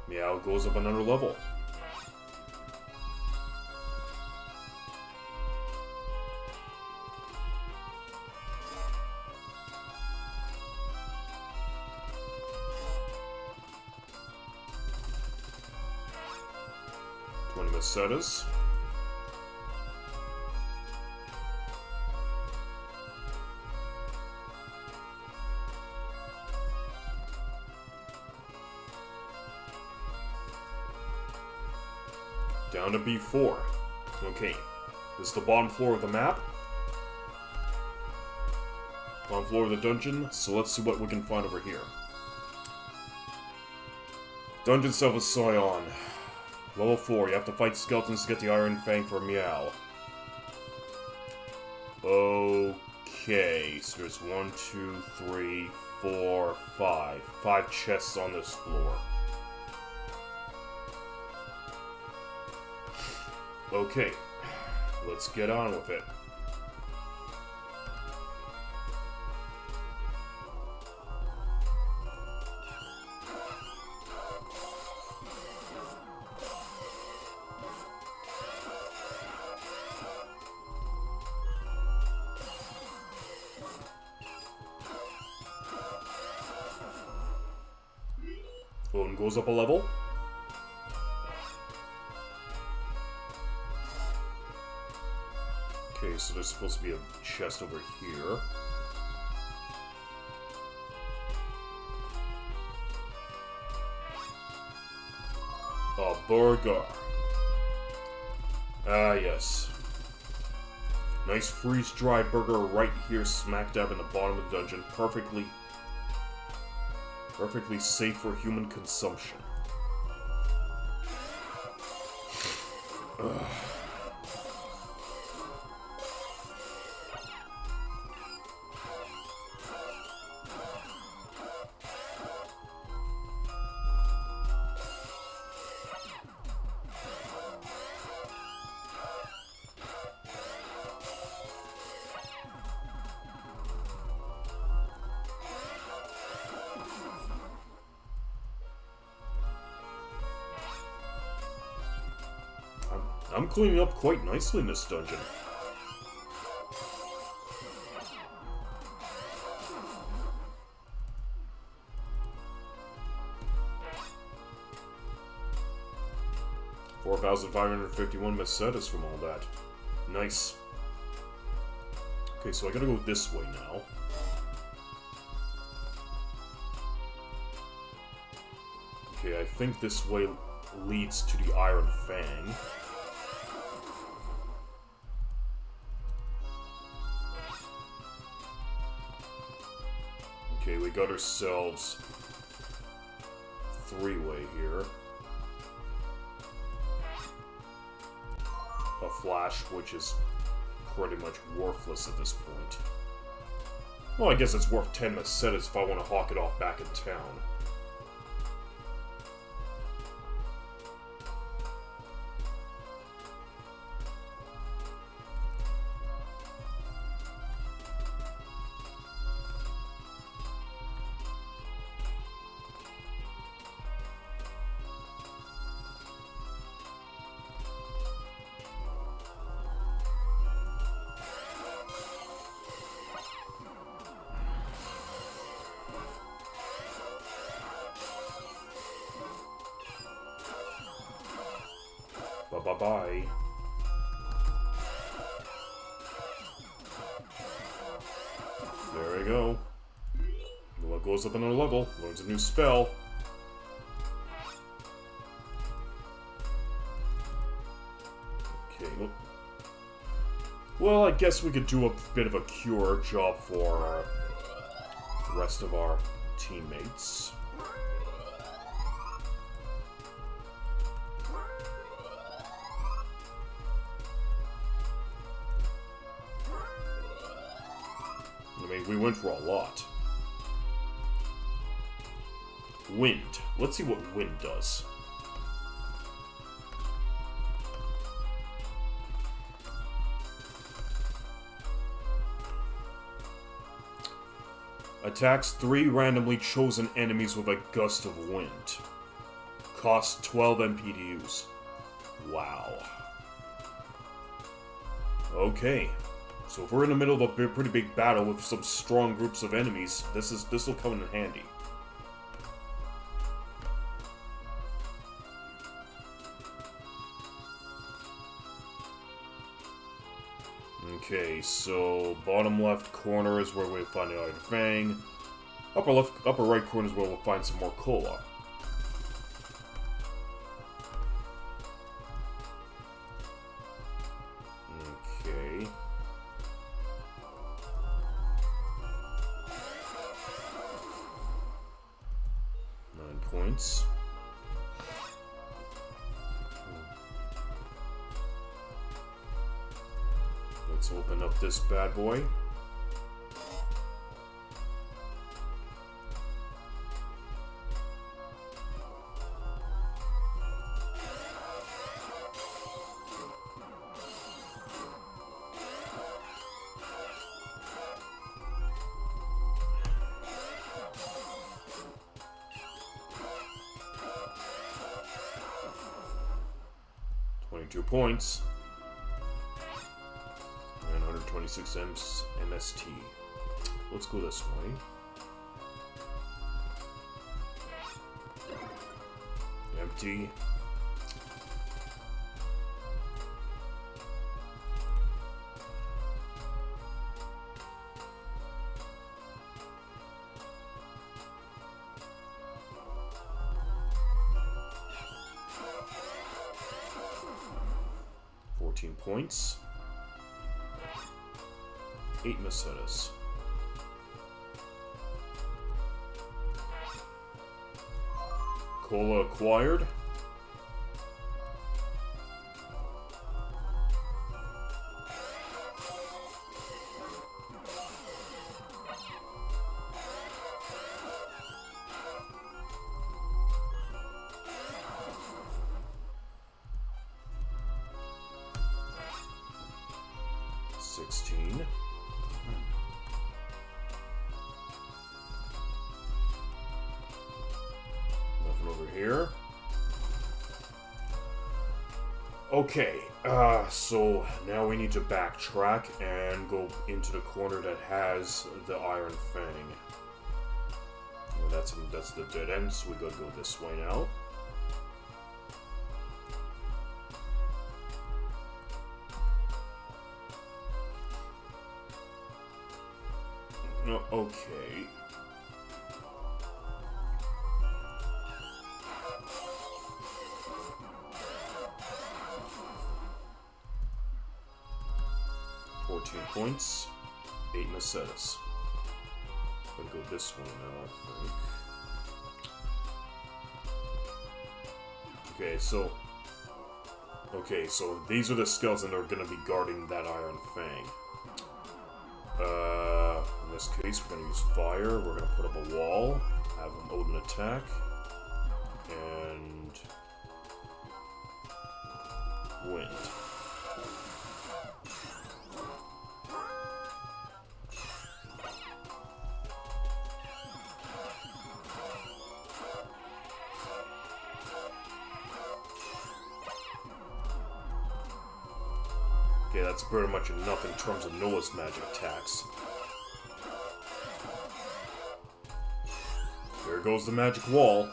MYAU goes up another level. Mesetas. Down to B4. Okay, this is the bottom floor of the map. Bottom floor of the dungeon, so let's see what we can find over here. Dungeon Cell of Scion. Level 4, you have to fight skeletons to get the Iron Fang for MYAU. Okay, so there's 1, 2, 3, 4, 5. 5 chests on this floor. Okay, let's get on with it. ODIN goes up a level. Okay, so there's supposed to be a chest over here. A burger. Ah, yes. Nice freeze-dried burger right here, smack dab in the bottom of the dungeon. Perfectly safe for human consumption. Ugh. I'm cleaning up quite nicely in this dungeon. $4,551 Mesetas from all that. Nice. Okay, so I gotta go this way now. Okay, I think this way leads to the Iron Fang. Okay, we got ourselves three-way here. A flash, which is pretty much worthless at this point. Well, I guess it's worth 10 Mesetas if I want to hawk it off back in town. Bye-bye. There we go. Noah goes up another level, learns a new spell. Okay. Well, I guess we could do a bit of a cure job for the rest of our teammates. I mean, we went for a lot. Wind. Let's see what wind does. Attacks 3 randomly chosen enemies with a gust of wind. Costs 12 MP to use. Wow. Okay. So if we're in the middle of a pretty big battle with some strong groups of enemies, this will come in handy. Okay, so bottom left corner is where we find the Iron Fang. Upper right corner is where we'll find some more cola. Okay. Points. Let's open up this bad boy. Points and 126 MST. Let's go this way. Empty. Points. 8 Macetas. Cola acquired. Okay, so now we need to backtrack and go into the corner that has the Iron Fang. Well, that's the dead end, so we gotta go this way now. Okay. Points, 8 Macetas. Gonna go this way now, I think. Okay, so these are the skeleton that are gonna be guarding that Iron Fang. In this case, we're gonna use fire. We're gonna put up a wall, have an Odin attack, and wind. Okay, that's pretty much enough in terms of Noah's magic attacks. There goes the magic wall.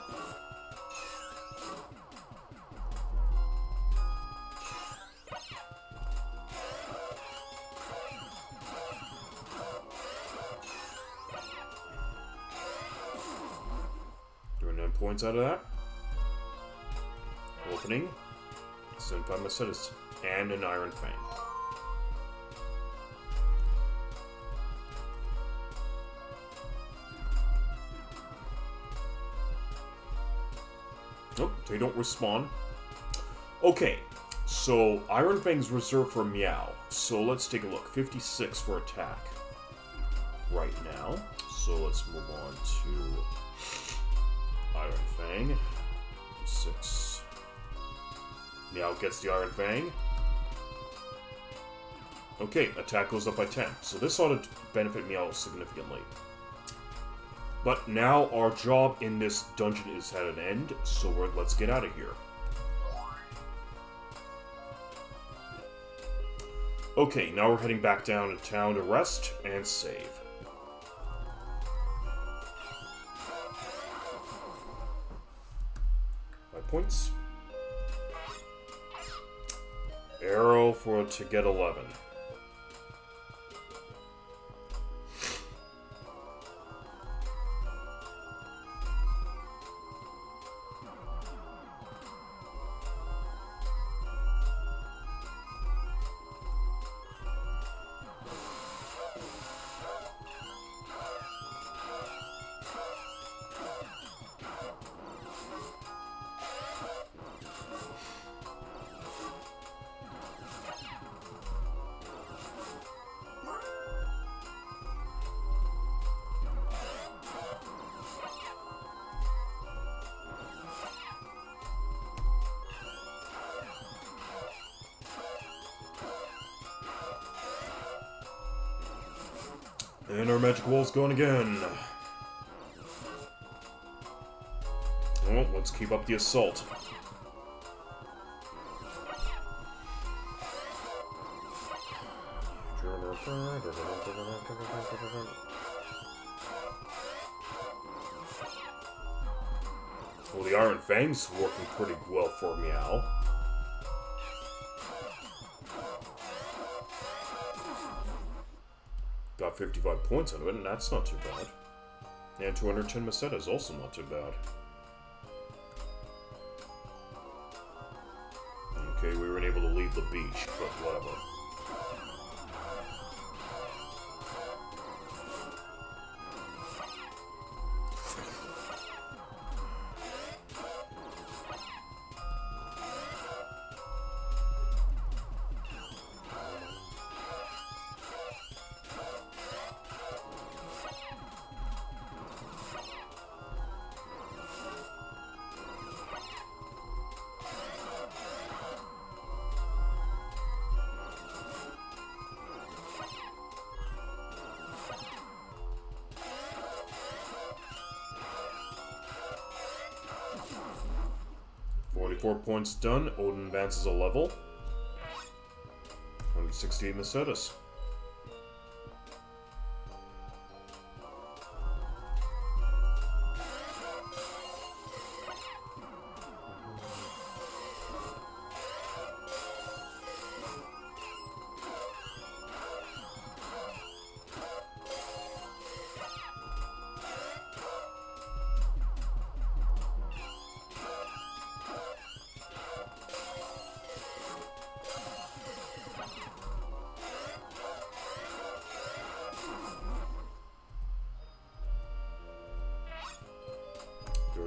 points out of that. Opening. 75 Mercedes. And an Iron Fang. Nope, they don't respawn. Okay, so Iron Fang's reserved for MYAU. So let's take a look. 56 for attack right now. So let's move on to Iron Fang. 6. MYAU gets the Iron Fang. Okay, attack goes up by 10. So this ought to benefit MYAU significantly. But now our job in this dungeon is at an end, so let's get out of here. Okay, now we're heading back down to town to rest and save. Points. Arrow to get 11. And our magic wall's gone again. Well, let's keep up the assault. Well, the Iron Fang's working pretty well for MYAU. Got 55 points out of it, and that's not too bad. And 210 Meseta is also not too bad. Okay, we weren't able to leave the beach, but whatever. Points done. Odin advances a level. 168 Mesetas.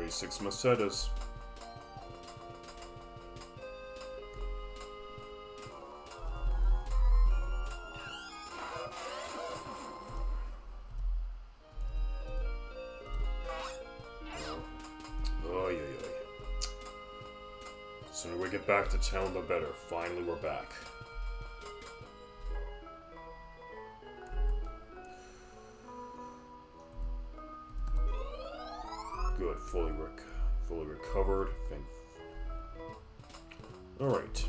Six Mesetas. Oy, oy, oy. The sooner we get back to town, the better. Finally, we're back. Good, fully recovered. All right,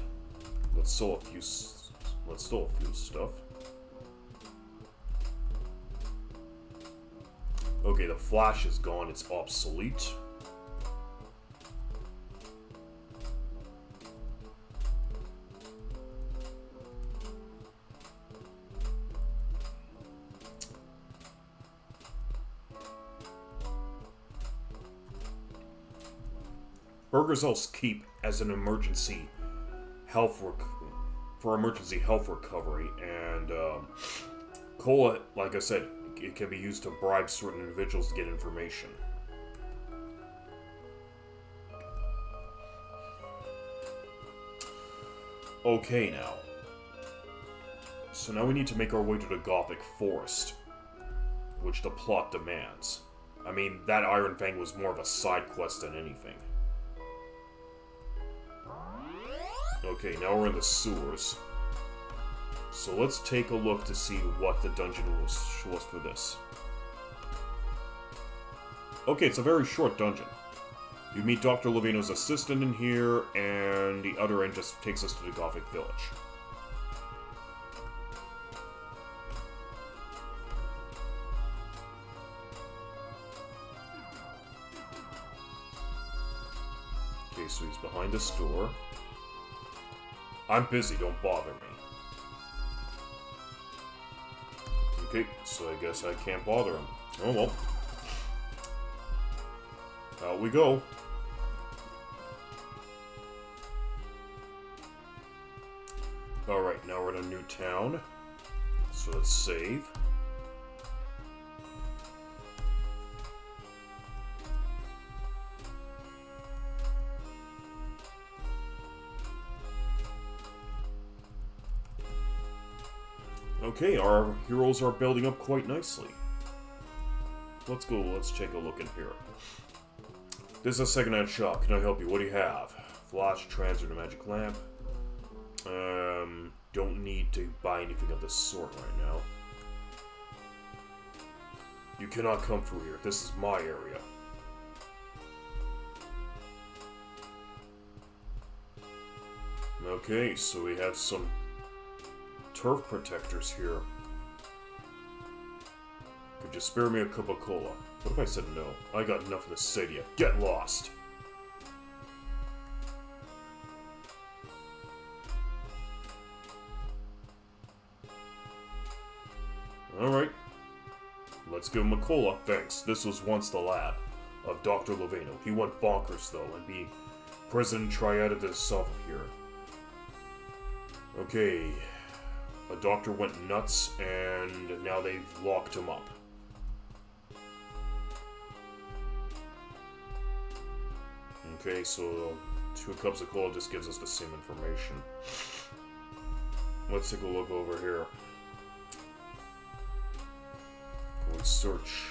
let's sell a few stuff. Okay, the flash is gone. It's obsolete. Burger's keep as an emergency health for emergency health recovery, and cola, like I said, it can be used to bribe certain individuals to get information. Okay, now. So now we need to make our way to the Gothic Forest, which the plot demands. I mean, that Iron Fang was more of a side quest than anything. Okay, now we're in the sewers. So let's take a look to see what the dungeon was for this. Okay, it's a very short dungeon. You meet Dr. Levino's assistant in here, and the other end just takes us to the Gothic Village. Okay, so he's behind this door. I'm busy, don't bother me. Okay, so I guess I can't bother him. Oh well. Out we go. Alright, now we're in a new town. So let's save. Okay, our heroes are building up quite nicely. Let's go, let's take a look in here. This is a second-hand shop. Can I help you? What do you have? Flash, transfer to magic lamp. Don't need to buy anything of this sort right now. You cannot come through here. This is my area. Okay, so we have some turf protectors here. Could you spare me a cup of cola? What if I said no? I got enough of this city. Get lost! Alright. Let's give him a cola. Thanks. This was once the lab of Dr. Levino. He went bonkers, though, and being President Triad of south of here. Okay. A doctor went nuts, and now they've locked him up. Okay, so 2 cups of cola just gives us the same information. Let's take a look over here. Go and search.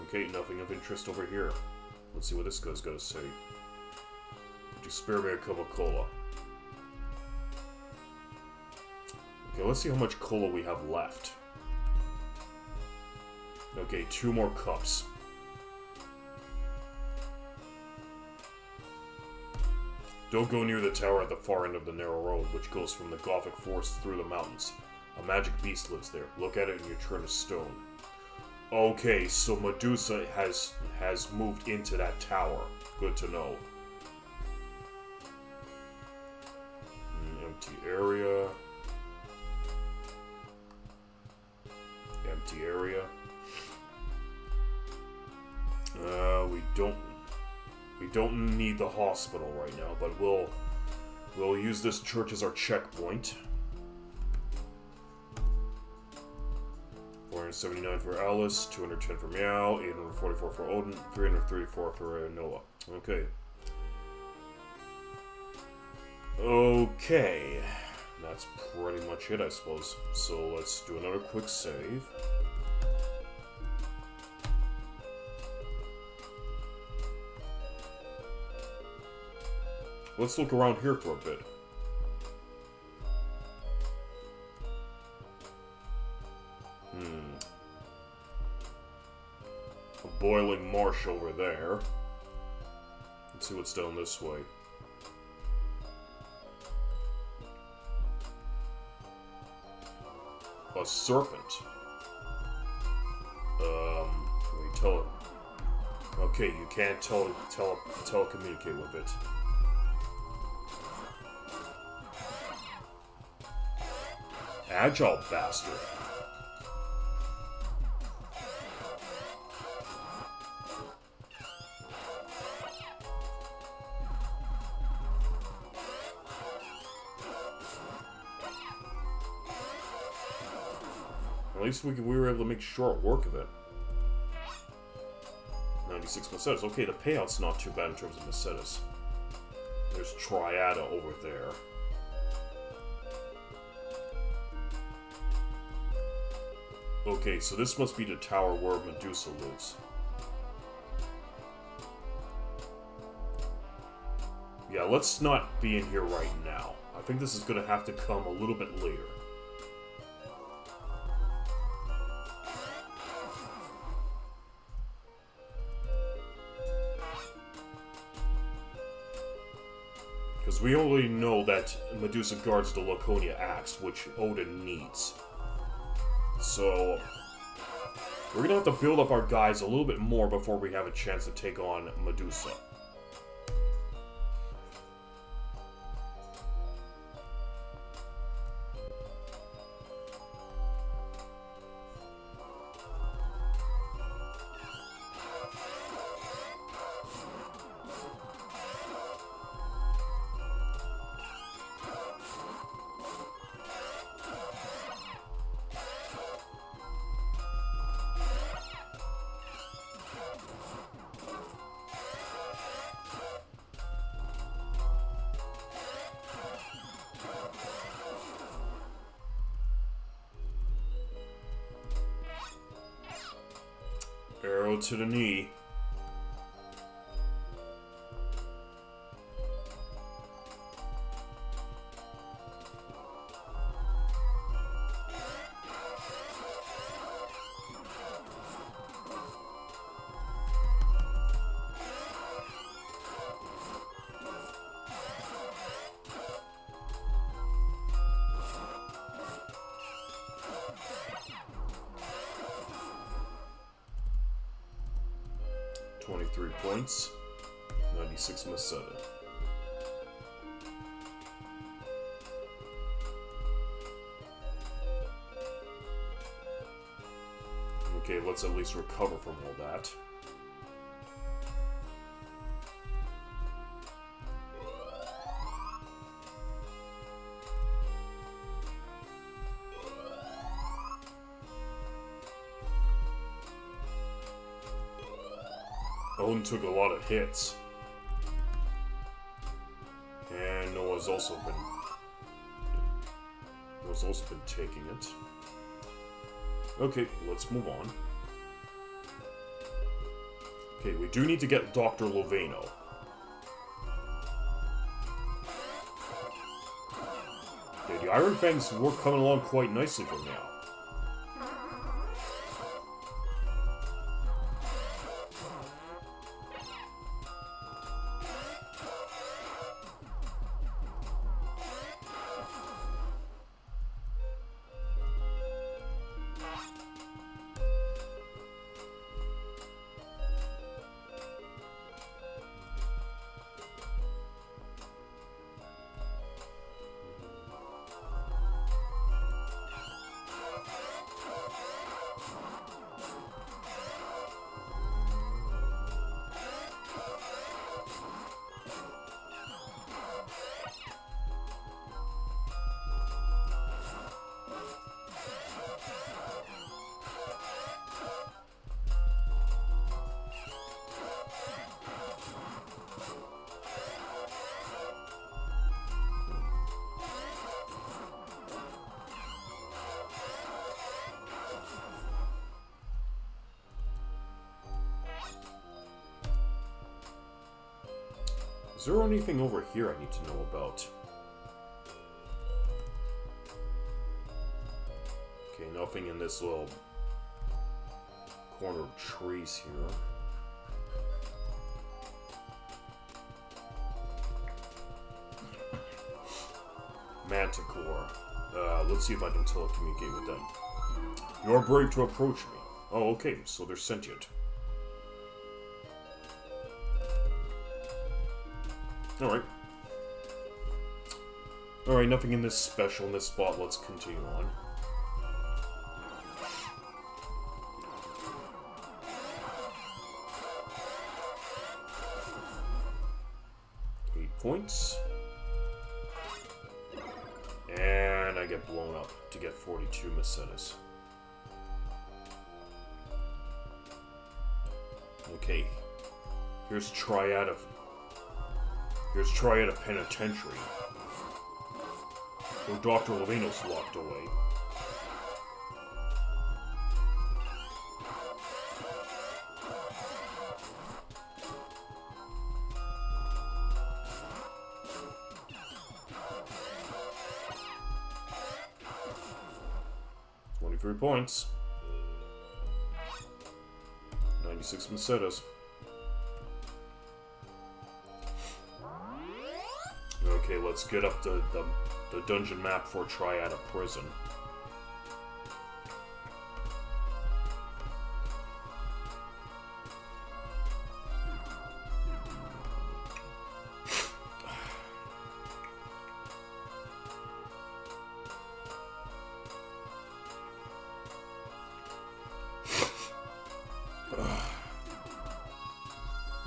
Okay, nothing of interest over here. Let's see what this guy's got to say. Could you spare me a cup of cola? Okay, let's see how much cola we have left. Okay, 2 more cups. Don't go near the tower at the far end of the narrow road, which goes from the Gothic Forest through the mountains. A magic beast lives there. Look at it and you turn to stone. Okay, so Medusa has moved into that tower. Good to know. Empty area. Empty area. We don't need the hospital right now, but we'll use this church as our checkpoint. 479 for Alice, 210 for MYAU, 844 for Odin, 334 for Noah. Okay. Okay. That's pretty much it, I suppose. So let's do another quick save. Let's look around here for a bit. A boiling marsh over there. Let's see what's down this way. A serpent. Can we tell it? Okay, you can't telecommunicate with it. Agile bastard. least we were able to make short work of it. 96 Mercedes. Okay, the payout's not too bad in terms of Mercedes. There's Triada over there. Okay, so this must be the tower where Medusa lives. Yeah, let's not be in here right now. I think this is going to have to come a little bit later. Because we already know that Medusa guards the Laconia Axe, which Odin needs. So, we're going to have to build up our guys a little bit more before we have a chance to take on Medusa. Arrow to the knee. Points. 96 Masada. Okay, let's at least recover from all that. Odin took a lot of hits. And Noah's also been taking it. Okay, let's move on. Okay, we do need to get Dr. Loveno. Okay, the Iron Fangs were coming along quite nicely for now. Is there anything over here I need to know about? Okay, nothing in this little corner of trees here. Manticore. Let's see if I can telecommunicate with them. You're brave to approach me. Oh, okay, so they're sentient. Alright. Alright, nothing in this special in this spot. Let's continue on. Points. And I get blown up to get 42 Mercedes. Okay. Here's Triad of Penitentiary. Where Dr. Lavino's locked away. Points. 96 Mercedes. Okay, let's get up the dungeon map for Triad of Prison.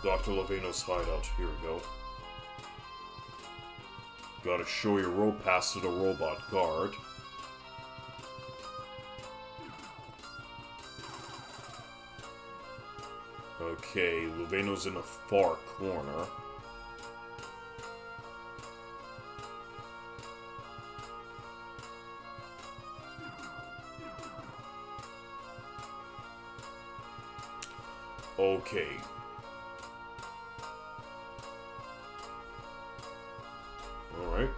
Dr. Lavino's hideout. Here we go. Gotta show your road pass to the robot guard. Okay, Lavino's in the far corner. Okay. Alright.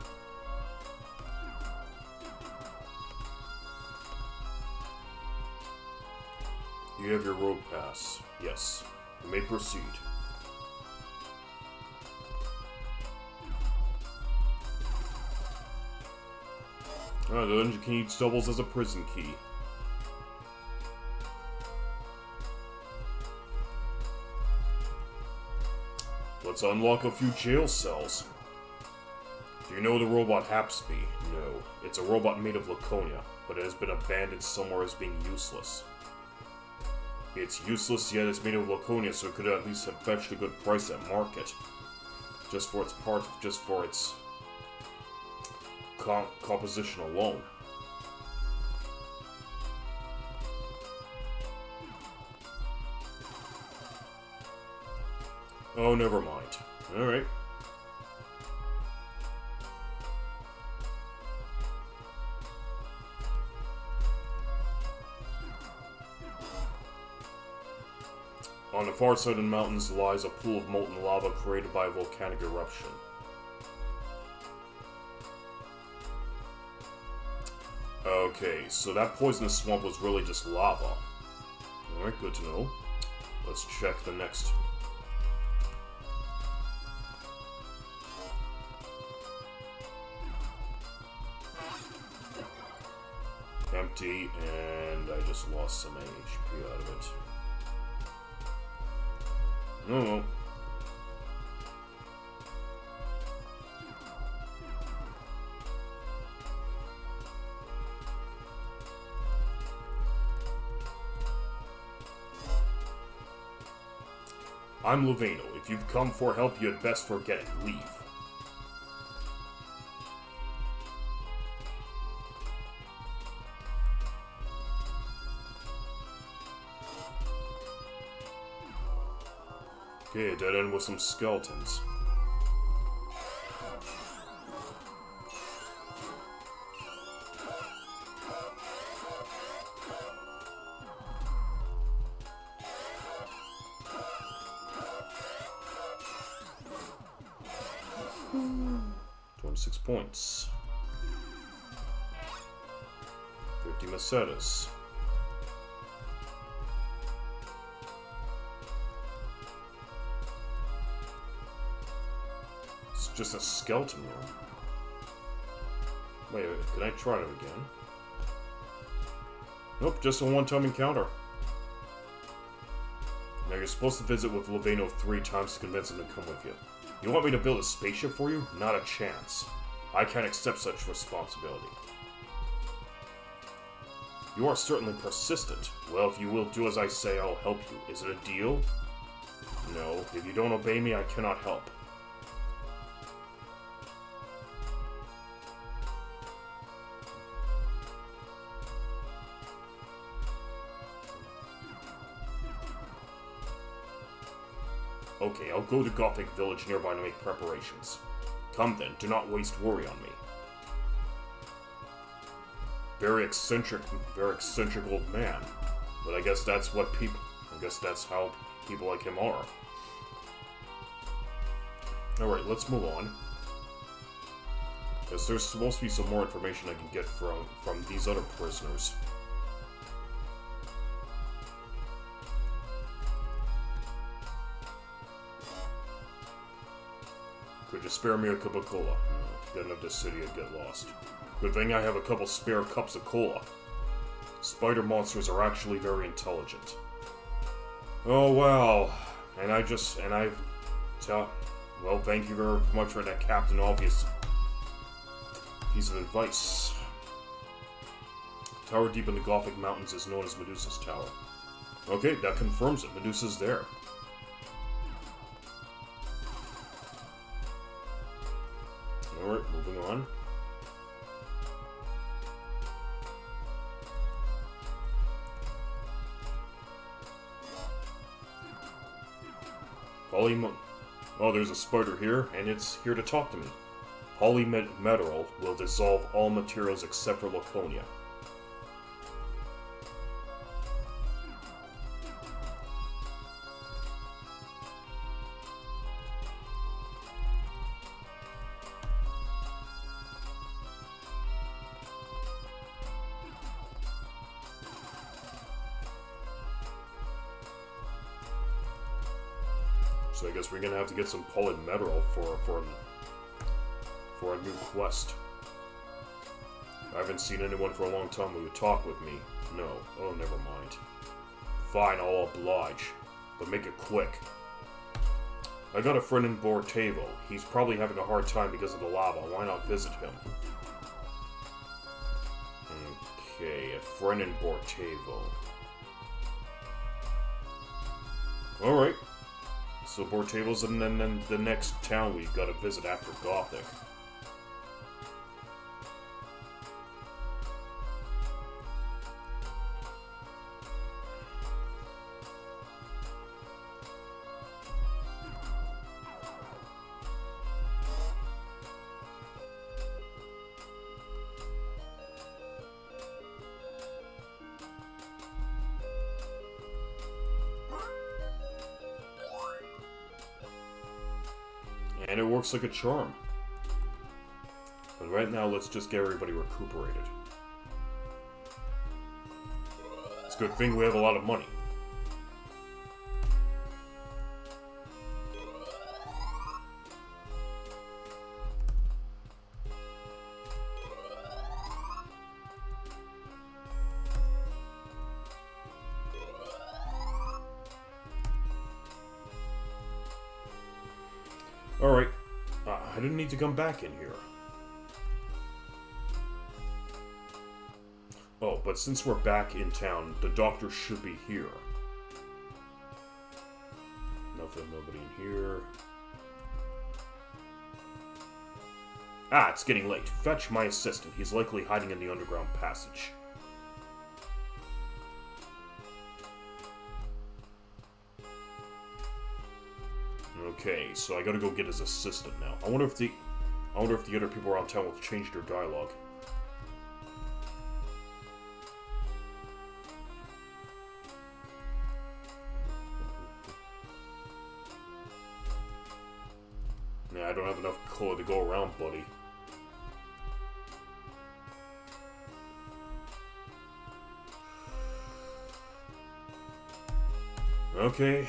You have your road pass. Yes. You may proceed. The dungeon key doubles as a prison key. Let's unlock a few jail cells. Do you know the robot Hapsby? No. It's a robot made of Laconia, but it has been abandoned somewhere as being useless. It's useless, yet it's made of Laconia, so it could at least have fetched a good price at market. Just for its composition alone. Oh, never mind. Alright. On the far side of the mountains lies a pool of molten lava created by a volcanic eruption. Okay, so that poisonous swamp was really just lava. Alright, good to know. Let's check the next. Empty, and I just lost some HP out of it. No. I'm Lavino. If you've come for help, you had best forget it. Leave. Okay, dead end with some skeletons. Points. 50 Mercedes. It's just a skeleton room. Wait, can I try it again? Nope, just a one-time encounter. Now you're supposed to visit with Lavino 3 times to convince him to come with you. You want me to build a spaceship for you? Not a chance. I can't accept such responsibility. You are certainly persistent. Well, if you will do as I say, I'll help you. Is it a deal? No. If you don't obey me, I cannot help. Okay, I'll go to Gothic Village nearby to make preparations. Come then, do not waste worry on me. Very eccentric old man. But I guess that's what people... I guess that's how people like him are. Alright, let's move on. Because there's supposed to be some more information I can get from these other prisoners. Could you spare me a cup of cola? Getting up this city and get lost. Good thing I have a couple spare cups of cola. Spider monsters are actually very intelligent. Oh wow. Well, thank you very much for that Captain Obvious piece of advice. Tower deep in the Gothic Mountains is known as Medusa's Tower. Okay, that confirms it. Medusa's there. Alright, moving on. Oh, there's a spider here, and it's here to talk to me. Polymetal will dissolve all materials except for Laconia. So I guess we're gonna have to get some polymetal for a new quest. I haven't seen anyone for a long time who would talk with me. No. Oh, never mind. Fine, I'll oblige. But make it quick. I got a friend in Bortavo. He's probably having a hard time because of the lava. Why not visit him? Okay, a friend in Bortavo. Alright. So Bortavo's and then the next town we gotta visit after Gothic. And it works like a charm. But right now, let's just get everybody recuperated. It's a good thing we have a lot of money. Alright, I didn't need to come back in here. Oh, but since we're back in town, the doctor should be here. Nothing, nobody in here. Ah, it's getting late. Fetch my assistant. He's likely hiding in the underground passage. Okay, so I gotta go get his assistant now. I wonder if the other people around town will change their dialogue. Nah, I don't have enough cola to go around, buddy. Okay.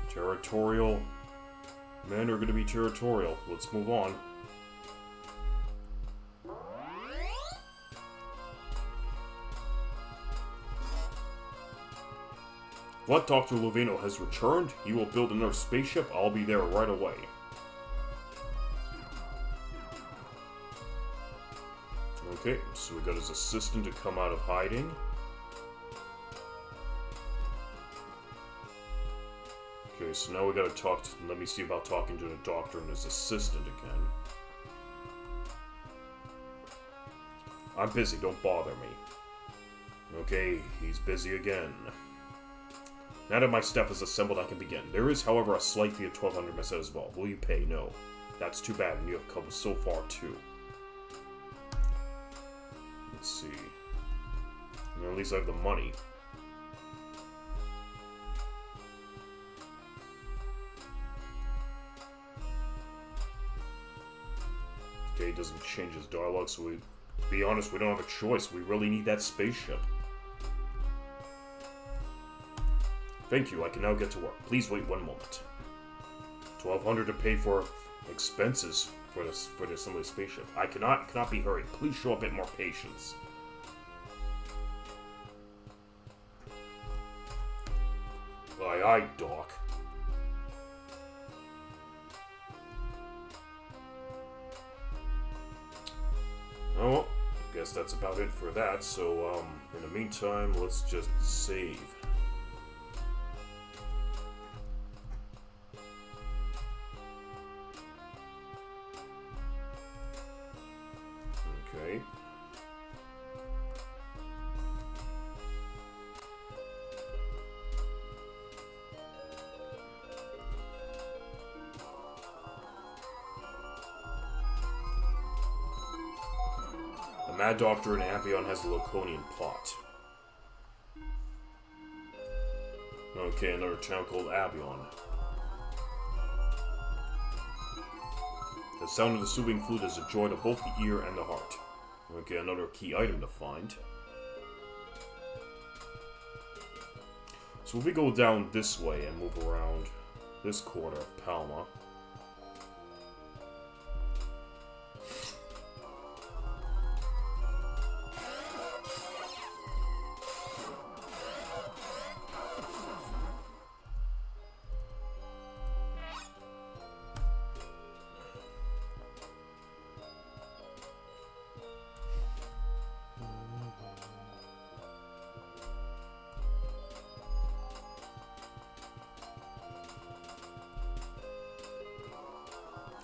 Territorial. Men are going to be territorial. Let's move on. What? Dr. Lovino has returned? He will build another spaceship? I'll be there right away. Okay, so we got his assistant to come out of hiding. Okay, so now we gotta talk to... Let me see about talking to the doctor and his assistant again. I'm busy, don't bother me. Okay, he's busy again. Now that my staff is assembled, I can begin. There is, however, a slight fee of 1,200 meset as well. Will you pay? No. That's too bad, and you have come so far, too. Let's see. Well, at least I have the money. Okay, it doesn't change his dialogue, so to be honest, we don't have a choice. We really need that spaceship. Thank you, I can now get to work. Please wait 1 moment. 1,200 to pay for expenses for the assembly spaceship. I cannot be hurried. Please show a bit more patience. Aye, aye, Doc. Oh, well, I guess that's about it for that. So, in the meantime, let's just save. Okay. The Mad Doctor in Ampion has the Laconian plot. Okay, another town called Albion. The sound of the soothing flute is a joy to both the ear and the heart. Okay, another key item to find. So if we go down this way and move around this quarter of Palma.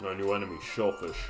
A new enemy, Shellfish.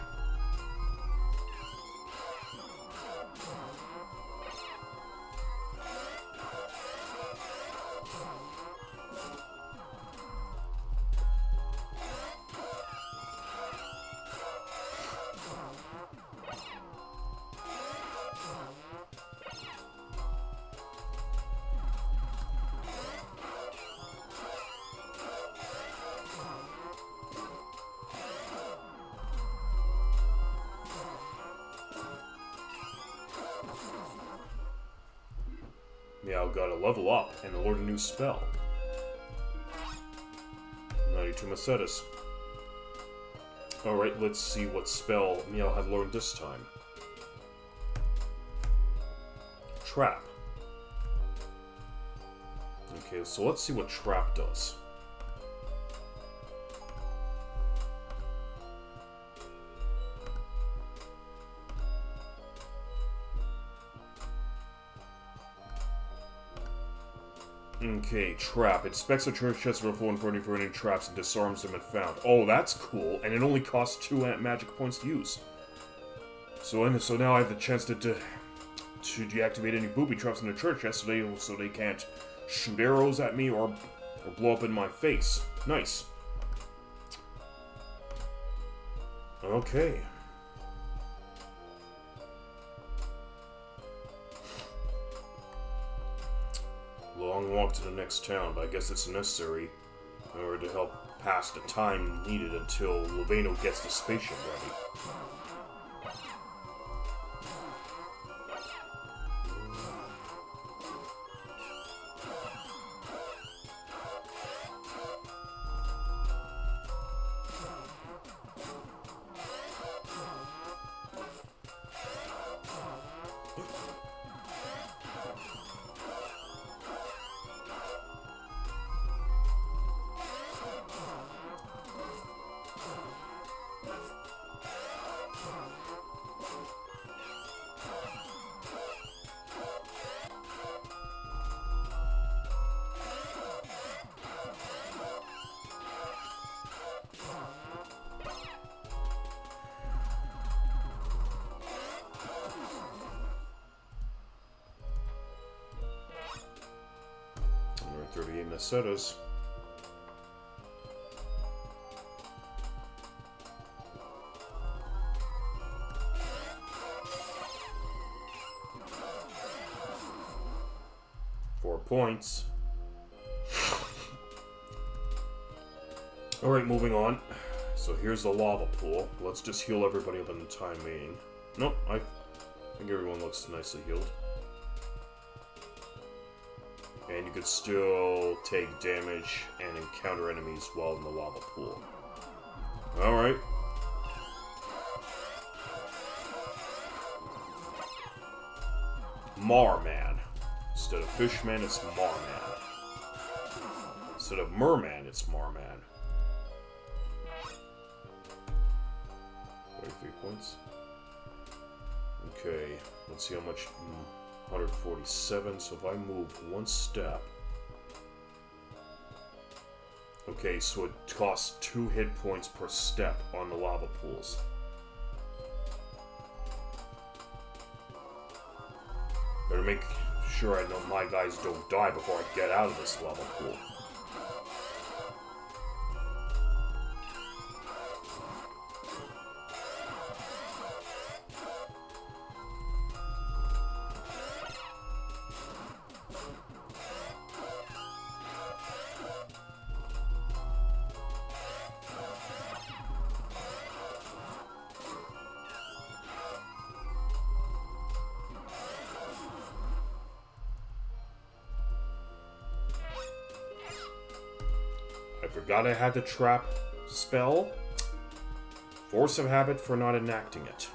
MYAU got a level up and learned a new spell. 92 Macetas. Alright, let's see what spell MYAU had learned this time. Trap. Okay, so let's see what Trap does. Okay, Trap. It specs a church chest overflowing for any traps and disarms them if found. Oh, that's cool, and it only costs 2 magic points to use. So now I have the chance to deactivate any booby traps in the church chest so they can't shoot arrows at me or blow up in my face. Nice. Okay. Long walk to the next town, but I guess it's necessary in order to help pass the time needed until Levano gets the spaceship ready. Mesetas. Points. Alright, moving on. So here's the lava pool. Let's just heal everybody up in the time being. Nope, I think everyone looks nicely healed. And you could still take damage and encounter enemies while in the lava pool. Alright. Marman. Instead of Fishman, it's Marman. Instead of Merman, it's Marman. 43 points. Okay, let's see how much. 147, so if I move one step. Okay, so it costs 2 hit points per step on the lava pools. Better make sure I know my guys don't die before I get out of this lava pool. I forgot I had the trap spell. Force of habit for not enacting it.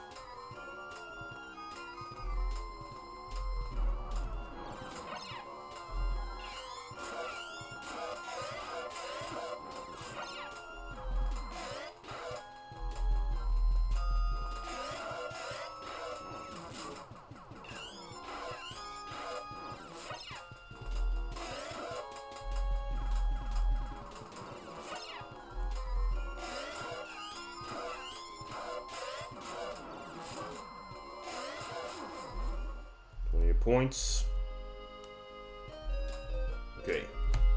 Points. Okay,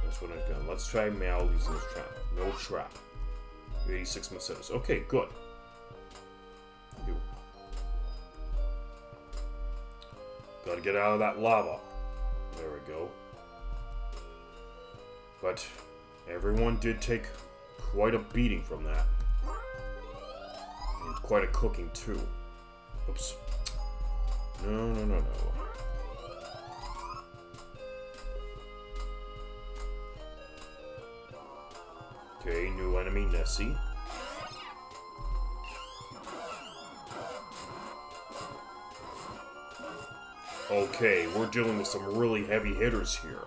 that's what I've done. Let's try MYAU using this trap. No trap. 86 Mesetas. Okay, good. Gotta get out of that lava. There we go. But everyone did take quite a beating from that. And quite a cooking, too. Oops. No. Okay, new enemy, Nessie. Okay, we're dealing with some really heavy hitters here.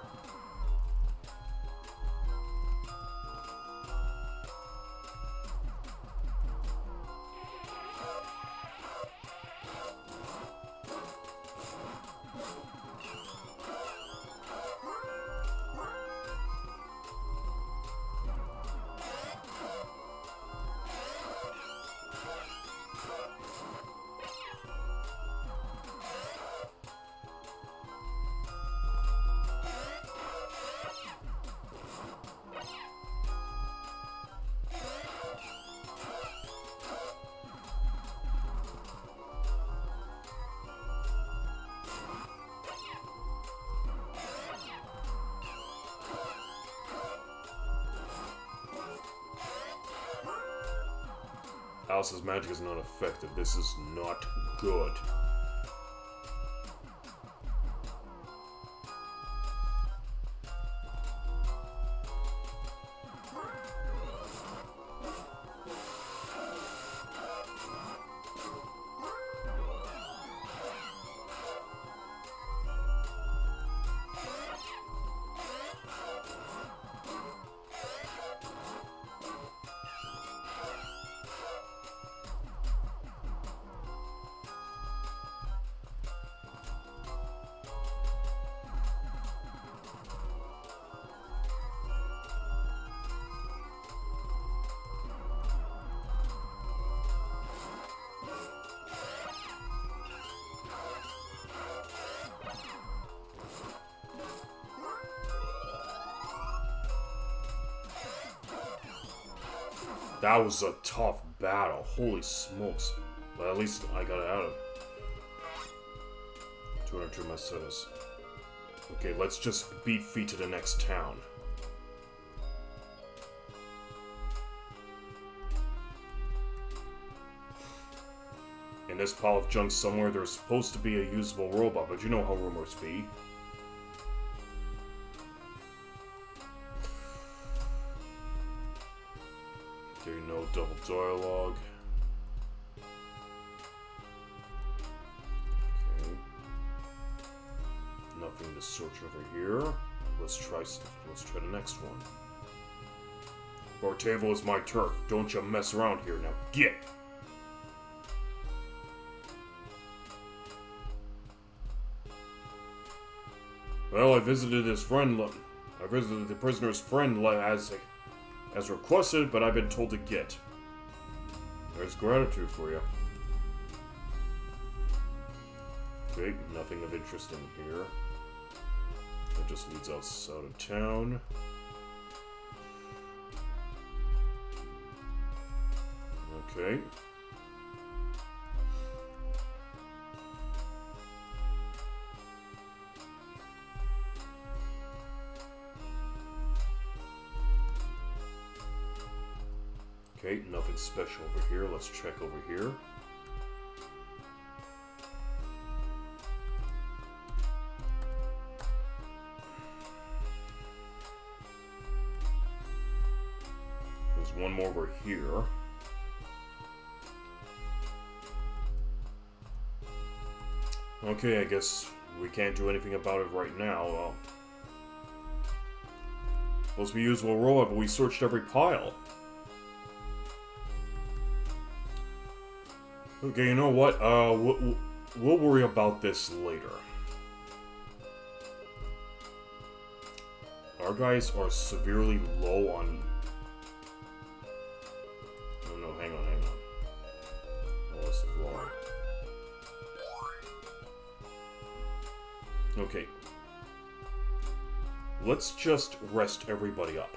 Alice's magic is not effective. This is not good. That was a tough battle. Holy smokes. But at least I got it out of it. 202 Mercedes. Okay, let's just beat feet to the next town. In this pile of junk somewhere, there's supposed to be a usable robot, but you know how rumors be. Okay, no double dialogue. Okay. Nothing to search over here. Let's try the next one. Bartavo is my turf. Don't you mess around here. Now get! Well, I visited his friend. I visited the prisoner's friend as requested, but I've been told to get. There's gratitude for you. Okay, nothing of interest in here. That just leads us out of town. Okay. Okay, nothing special over here. Let's check over here. There's one more over here. Okay, I guess we can't do anything about it right now. Supposed to be usable robot, but we searched every pile. Okay, you know what? We'll worry about this later. Our guys are severely low on... Oh no, hang on. Oh, that's the floor. Okay. Let's just rest everybody up.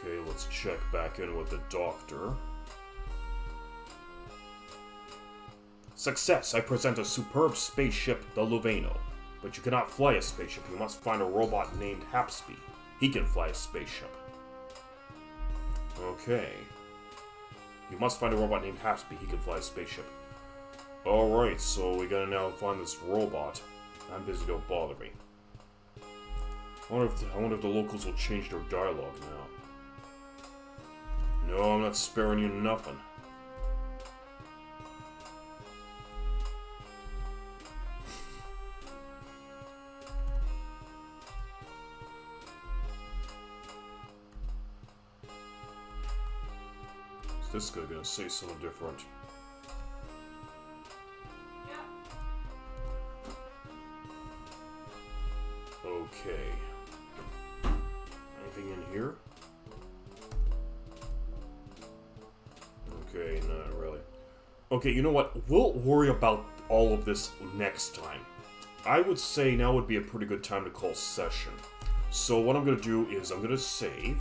Okay, let's check back in with the doctor. Success! I present a superb spaceship, the Luveno. But you cannot fly a spaceship. You must find a robot named Hapsby. He can fly a spaceship. Okay. You must find a robot named Hapsby. He can fly a spaceship. Alright, so we gotta now find this robot. I'm busy, don't bother me. I wonder if the locals will change their dialogue now. No, I'm not sparing you nothing. Is this guy gonna say something different? Okay. Anything in here? Okay, not really. Okay, you know what? We'll worry about all of this next time. I would say now would be a pretty good time to call session. So what I'm going to do is I'm going to save.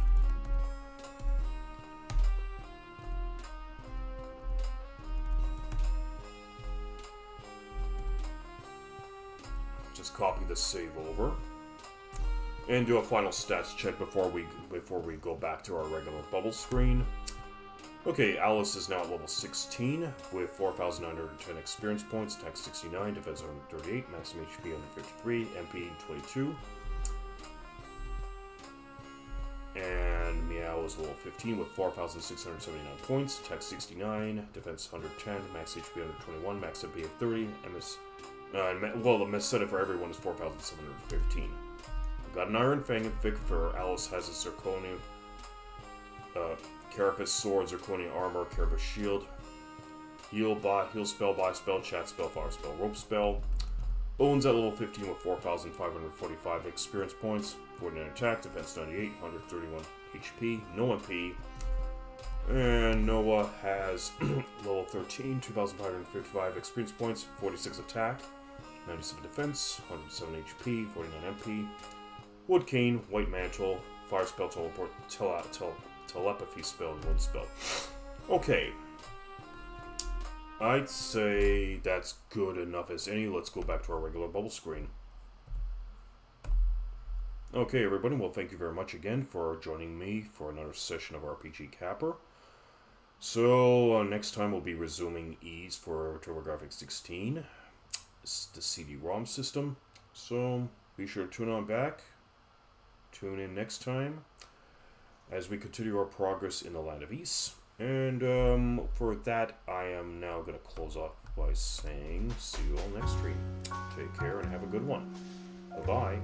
Just copy the save over. And do a final stats check before we go back to our regular bubble screen. Okay, Alice is now at level 16 with 4,910 experience points, attack 69, defense 138, maximum HP 153, MP 22. And MYAU is level 15 with 4,679 points, attack 69, defense 110, max HP 121, max MP 30, well, the set for everyone is 4,715. We've got an Iron Fang and Thick Fur. Alice has a Zirconium, Carapace Sword, Zirconium Armor, Carapace Shield. Heal spell, buy spell, chat spell, fire spell, rope spell. Owns at level 15 with 4,545 experience points, 49 attack, defense 98, 131 HP, no MP. And Noah has level 13, 2,555 experience points, 46 attack, 97 defense, 107 HP, 49 MP. Wood Cane, White Mantle, Fire Spell, Teleport, Telepathy Spell, and Wind Spell. Okay. I'd say that's good enough as any. Let's go back to our regular bubble screen. Okay, everybody, well, thank you very much again for joining me for another session of RPG Capper. So, next time we'll be resuming Ease for TurboGrafx 16, the CD-ROM system. So, be sure to tune on back. Tune in next time as we continue our progress in the Land of East. And for that, I am now going to close off by saying, see you all next stream. Take care and have a good one. Bye-bye.